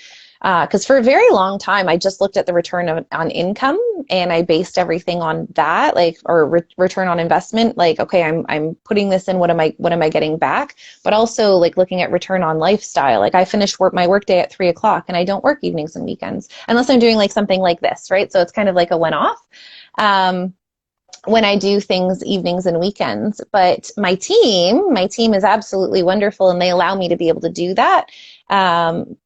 Because for a very long time, I just looked at the return on income and I based everything on that, like, or return on investment. Like, okay, I'm putting this in. What am I getting back? But also like looking at return on lifestyle. Like I finish my work day at 3 o'clock and I don't work evenings and weekends unless I'm doing like something like this, right? So it's kind of like a one-off. When I do things evenings and weekends. But my team is absolutely wonderful and they allow me to be able to do that.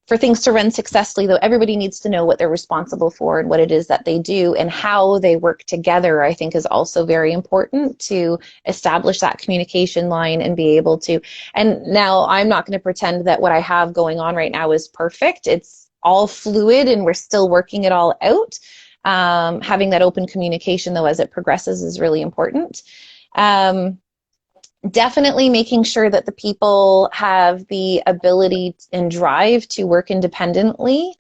For things to run successfully, though, everybody needs to know what they're responsible for and what it is that they do and how they work together, I think is also very important to establish that communication line and be able to. And now I'm not going to pretend that what I have going on right now is perfect. It's all fluid and we're still working it all out. Having that open communication, though, as it progresses is really important. Definitely making sure that the people have the ability and drive to work independently.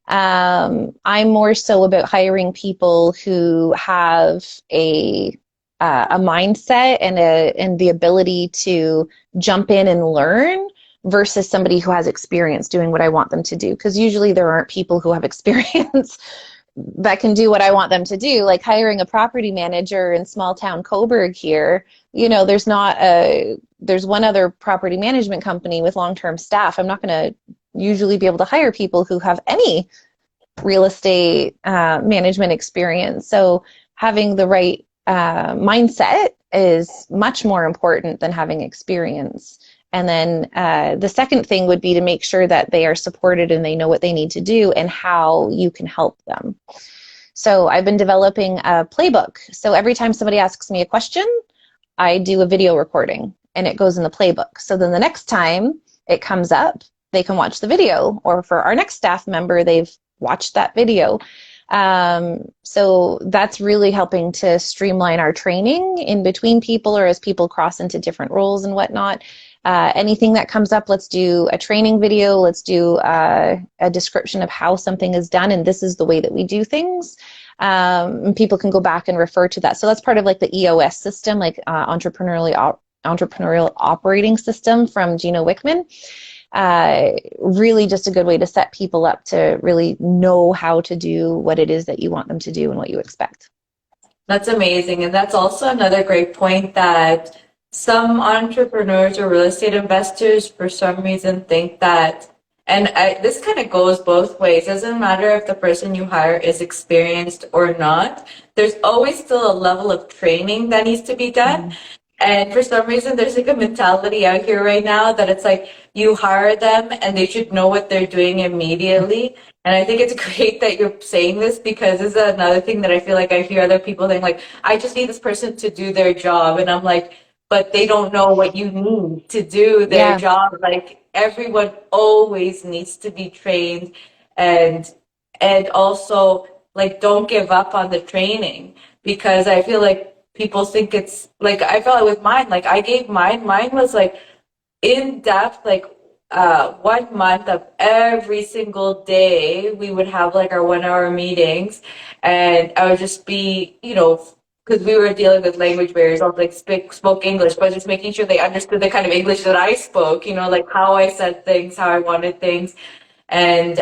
I'm more so about hiring people who have a mindset and the ability to jump in and learn versus somebody who has experience doing what I want them to do. Because usually there aren't people who have experience that can do what I want them to do, like hiring a property manager in small town Coburg here. There's one other property management company with long-term staff. I'm not going to usually be able to hire people who have any real estate management experience. So having the right mindset is much more important than having experience. And then the second thing would be to make sure that they are supported and they know what they need to do and how you can help them. So I've been developing a playbook. So every time somebody asks me a question, I do a video recording and it goes in the playbook. So then the next time it comes up, they can watch the video. Or for our next staff member, they've watched that video. So that's really helping to streamline our training in between people or as people cross into different roles and whatnot. Anything that comes up, let's do a training video, let's do a description of how something is done, and this is the way that we do things. And people can go back and refer to that. So that's part of like the EOS system, like entrepreneurially entrepreneurial operating system from Gino Wickman. Really just a good way to set people up to really know how to do what it is that you want them to do and what you expect. That's amazing. And that's also another great point that some entrepreneurs or real estate investors, for some reason, think that, and this kind of goes both ways. It doesn't matter if the person you hire is experienced or not. There's always still a level of training that needs to be done. Mm. And for some reason, there's like a mentality out here right now that it's like you hire them and they should know what they're doing immediately. And I think it's great that you're saying this because this is another thing that I feel like I hear other people saying, like, I just need this person to do their job. And I'm like, but they don't know what you need to do their Yeah. job. Like everyone always needs to be trained and also like don't give up on the training because I feel like people think it's like I felt like with mine, like I gave mine was like in depth, like 1 month of every single day we would have like our 1 hour meetings and I would just be, because we were dealing with language barriers, I was like spoke English, but just making sure they understood the kind of English that I spoke, like how I said things, how I wanted things. And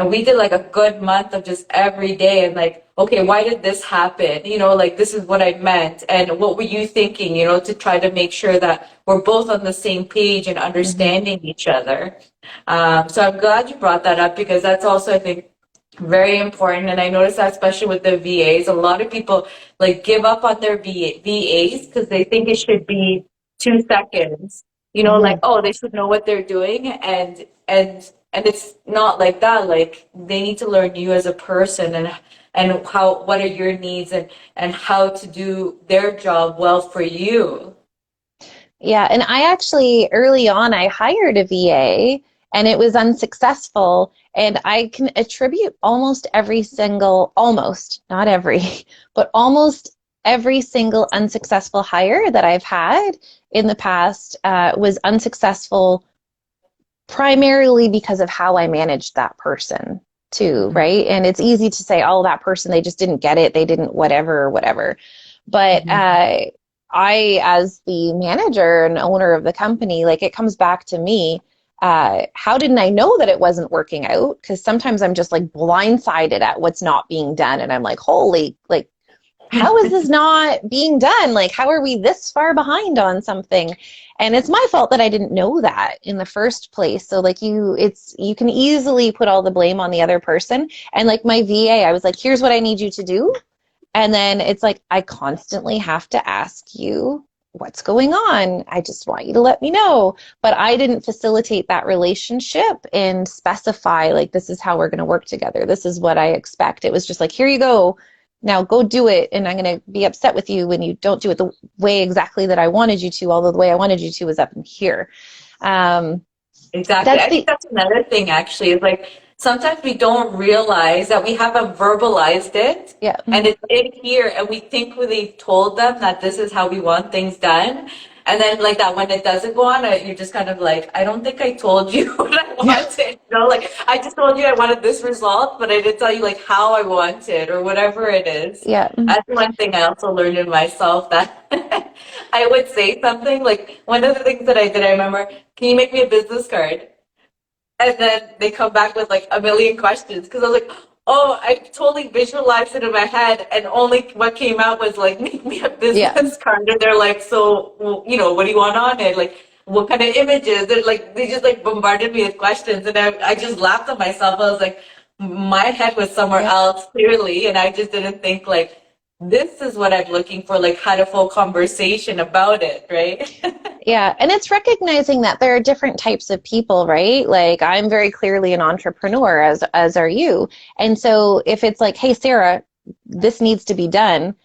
we did like a good month of just every day and like, okay, why did this happen? Like this is what I meant. And what were you thinking, to try to make sure that we're both on the same page and understanding each other. So I'm glad you brought that up because that's also, I think, very important. And I noticed that especially with the VAs, a lot of people like give up on their VAs because they think it should be 2 seconds, like, Mm-hmm. oh, they should know what they're doing. And it's not like that. Like they need to learn you as a person and what are your needs and how to do their job well for you. Yeah, and I actually early on I hired a VA and it was unsuccessful and I can attribute almost, not every, but almost every single unsuccessful hire that I've had in the past was unsuccessful primarily because of how I managed that person too, right? And it's easy to say, oh, that person, they just didn't get it, they didn't whatever or whatever. But I, as the manager and owner of the company, like it comes back to me. How didn't I know that it wasn't working out? Because sometimes I'm just like blindsided at what's not being done. And I'm like, holy, like, how is this not being done? Like, how are we this far behind on something? And it's my fault that I didn't know that in the first place. So like you can easily put all the blame on the other person. And like my VA, I was like, here's what I need you to do. And then it's like, I constantly have to ask you what's going on. I just want you to let me know. But I didn't facilitate that relationship and specify, like, this is how we're going to work together. This is what I expect. It was just like, here you go. Now go do it. And I'm going to be upset with you when you don't do it the way exactly that I wanted you to, although the way I wanted you to was up in here. Exactly. I think that's another thing actually is like sometimes we don't realize that we haven't verbalized it Yeah. and it's in here and we think we've told them that this is how we want things done. And then like that when it doesn't go on, you're just kind of like, I don't think I told you what I wanted. Like I just told you I wanted this result, but I didn't tell you like how I wanted or whatever it is. Yeah. That's one thing I also learned in myself that I would say something like one of the things that I did, I remember, can you make me a business card? And then they come back with like a million questions because I was like, oh, I totally visualized it in my head, and only what came out was like, make me a business card. And they're like, so, well, what do you want on it? Like, what kind of images? They're like, they just like bombarded me with questions, and I just laughed at myself. I was like, my head was somewhere else clearly, and I just didn't think like, this is what I'm looking for, like had a full conversation about it, right? Yeah, and it's recognizing that there are different types of people, right? Like I'm very clearly an entrepreneur as are you. And so if it's like, "Hey Sarah, this needs to be done."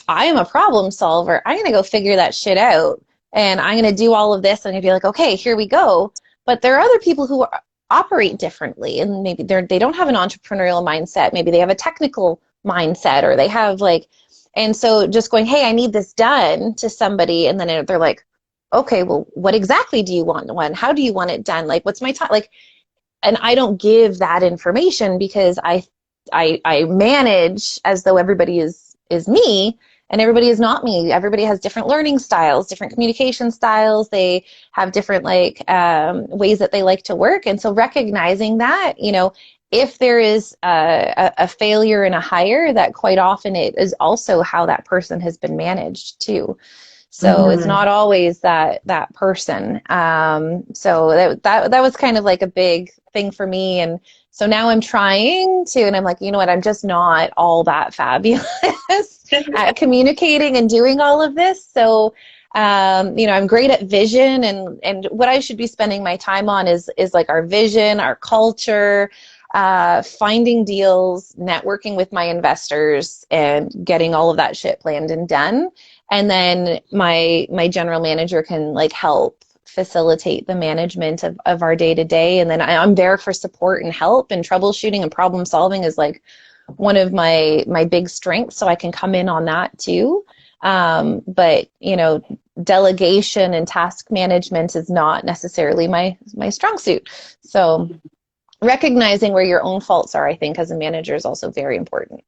I am a problem solver. I'm going to go figure that shit out and I'm going to do all of this and I'm going to be like, "Okay, here we go." But there are other people who operate differently and maybe they don't have an entrepreneurial mindset. Maybe they have a technical mindset or they have like, and so just going, "Hey, I need this done," to somebody, and then they're like, "Okay, well, what exactly do you want? When? How do you want it done? Like, what's my time?" Like, and I don't give that information because I manage as though everybody is me, And everybody is not me. Everybody has different learning styles, different communication styles. They have different ways that they like to work. And so recognizing that, if there is a failure in a hire, that quite often it is also how that person has been managed too. So it's Mm-hmm. not always that person. So that was kind of like a big thing for me. And so now I'm trying to, and I'm like, you know what, I'm just not all that fabulous at communicating and doing all of this. So I'm great at vision, and what I should be spending my time on is like our vision, our culture, finding deals, networking with my investors, and getting all of that shit planned and done. And then my general manager can like help facilitate the management of our day to day. And then I'm there for support and help, and troubleshooting and problem solving is like one of my big strengths. So I can come in on that too. But delegation and task management is not necessarily my strong suit. So recognizing where your own faults are, I think, as a manager is also very important.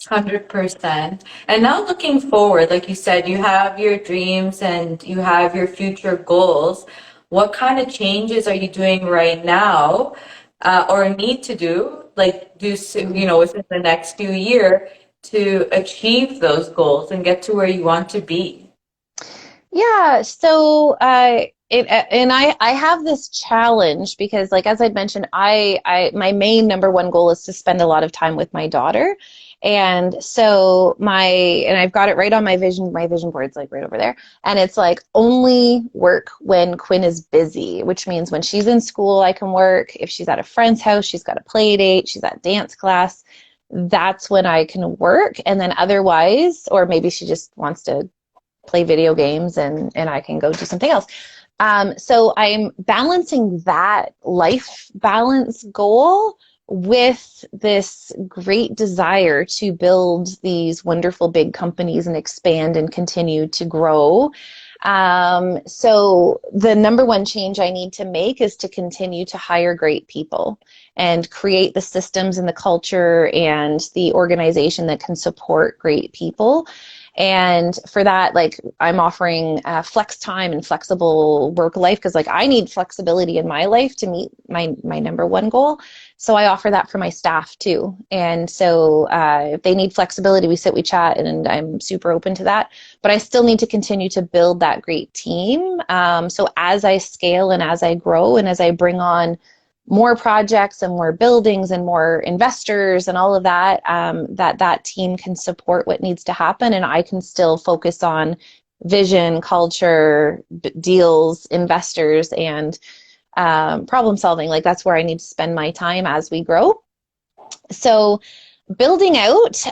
100%. And now looking forward, like you said, you have your dreams and you have your future goals. What kind of changes are you doing right now, or need to do, like within the next few years to achieve those goals and get to where you want to be? Yeah, so I have this challenge because, like, as I mentioned, I my main number one goal is to spend a lot of time with my daughter. And so and I've got it right on my vision board's like right over there. And it's like only work when Quinn is busy, which means when she's in school, I can work. If she's at a friend's house, she's got a play date, she's at dance class, that's when I can work. And then otherwise, or maybe she just wants to play video games, and I can go do something else. So I'm balancing that life balance goal with this great desire to build these wonderful big companies and expand and continue to grow. So the number one change I need to make is to continue to hire great people and create the systems and the culture and the organization that can support great people. And for that, like, I'm offering flex time and flexible work life because, like, I need flexibility in my life to meet my number one goal. So I offer that for my staff too. And so if they need flexibility, we sit, we chat, and I'm super open to that. But I still need to continue to build that great team. So as I scale and as I grow and as I bring on more projects and more buildings and more investors and all of that, that team can support what needs to happen, and I can still focus on vision, culture, deals, investors, and problem solving. Like, that's where I need to spend my time as we grow. So building out,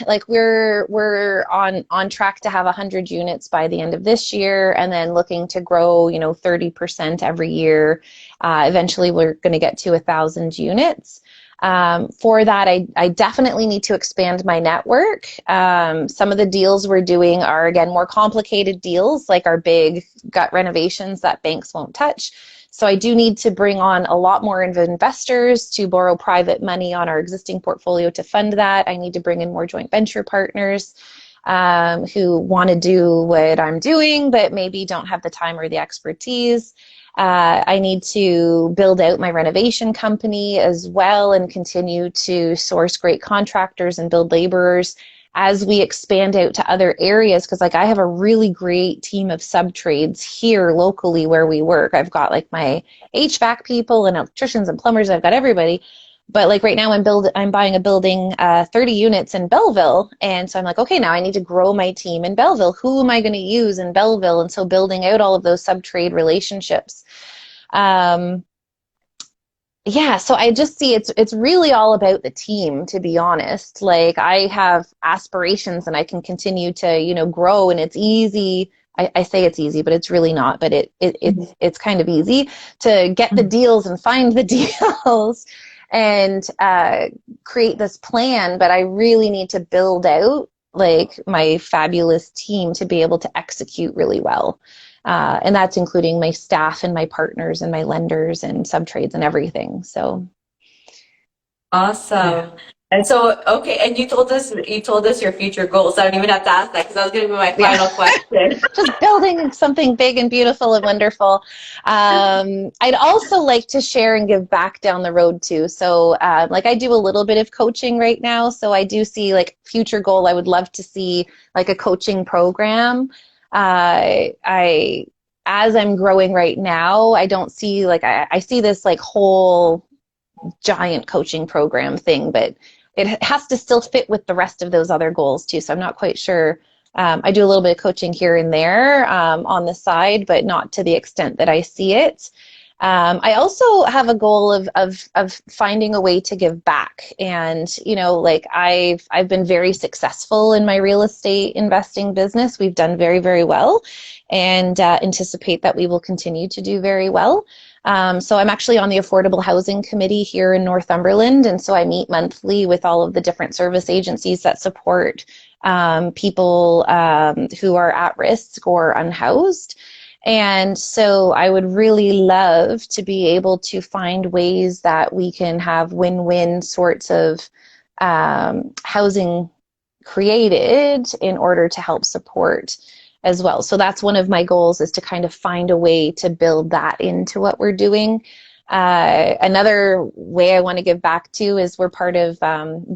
like we're on track to have 100 units by the end of this year, and then looking to grow 30% every year. Eventually we're going to get to 1,000 units. For that, I definitely need to expand my network. Some of the deals we're doing are, again, more complicated deals, like our big gut renovations that banks won't touch. So I do need to bring on a lot more investors to borrow private money on our existing portfolio to fund that. I need to bring in more joint venture partners who want to do what I'm doing, but maybe don't have the time or the expertise. I need to build out my renovation company as well and continue to source great contractors and build laborers as we expand out to other areas, because like I have a really great team of sub-trades here locally where we work. I've got like my HVAC people and electricians and plumbers. I've got everybody. But like right now I'm buying a building, 30 units in Belleville. And so I'm like, okay, now I need to grow my team in Belleville. Who am I going to use in Belleville? And so building out all of those sub-trade relationships. Yeah, so I just see it's really all about the team, to be honest. Like, I have aspirations and I can continue to, grow, and it's easy. I say it's easy, but it's really not. But it's kind of easy to get the deals and find the deals and create this plan. But I really need to build out like my fabulous team to be able to execute really well. And that's including my staff and my partners and my lenders and sub-trades and everything. So, Awesome. yeah. And so, okay, and you told us your future goals. I don't even have to ask that because that was going to be my Yeah. final question. Just building something big and beautiful and wonderful. I'd also like to share and give back down the road too. So, like I do a little bit of coaching right now. So I do see like future goal. I would love to see like a coaching program. I as I'm growing right now, I don't see like I see this like whole giant coaching program thing, but it has to still fit with the rest of those other goals too. So I'm not quite sure. I do a little bit of coaching here and there on the side, but not to the extent that I see it. I also have a goal of finding a way to give back, and like I've been very successful in my real estate investing business. We've done very, very well, and anticipate that we will continue to do very well. So I'm actually on the Affordable Housing Committee here in Northumberland, and so I meet monthly with all of the different service agencies that support people who are at risk or unhoused. And so I would really love to be able to find ways that we can have win-win sorts of housing created in order to help support as well. So that's one of my goals, is to kind of find a way to build that into what we're doing. Another way I want to give back to is we're part of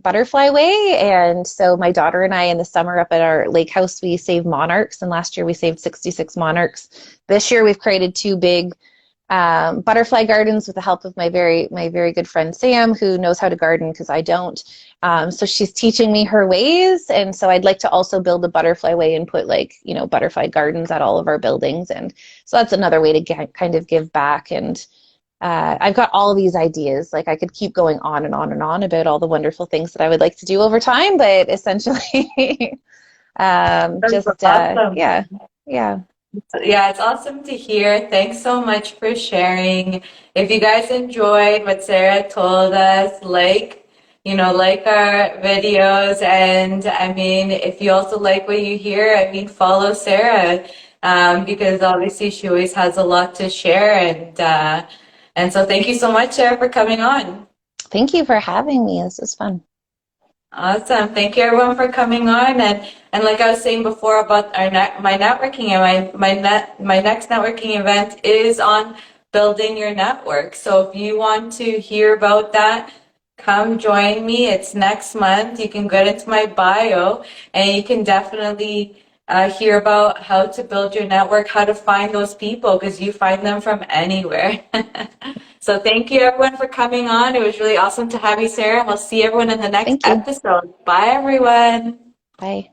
Butterfly Way. And so my daughter and I in the summer up at our lake house, we save monarchs. And last year we saved 66 monarchs. This year we've created two big butterfly gardens with the help of my very good friend Sam, who knows how to garden because I don't. So she's teaching me her ways, and so I'd like to also build a butterfly way and put butterfly gardens at all of our buildings, and so that's another way to kind of give back. And I've got all these ideas. Like I could keep going on and on and on about all the wonderful things that I would like to do over time, but essentially, That's just awesome. yeah. Yeah, it's awesome to hear. Thanks so much for sharing. If you guys enjoyed what Sarah told us, like our videos. And I mean, if you also like what you hear, I mean, follow Sarah, because obviously she always has a lot to share. And so thank you so much, Sarah, for coming on. Thank you for having me. This was fun. Awesome. Thank you everyone for coming on. And like I was saying before about my networking, and my next networking event is on building your network. So if you want to hear about that, come join me. It's next month. You can get into my bio and you can definitely hear about how to build your network, how to find those people, because you find them from anywhere. So thank you everyone for coming on. It was really awesome to have you, Sarah. We'll see everyone in the next Thank you. episode. Bye, everyone. Bye.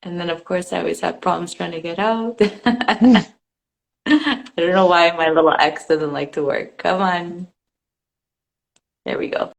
And then, of course, I always have problems trying to get out. I don't know why my little X doesn't like to work. Come on. There we go.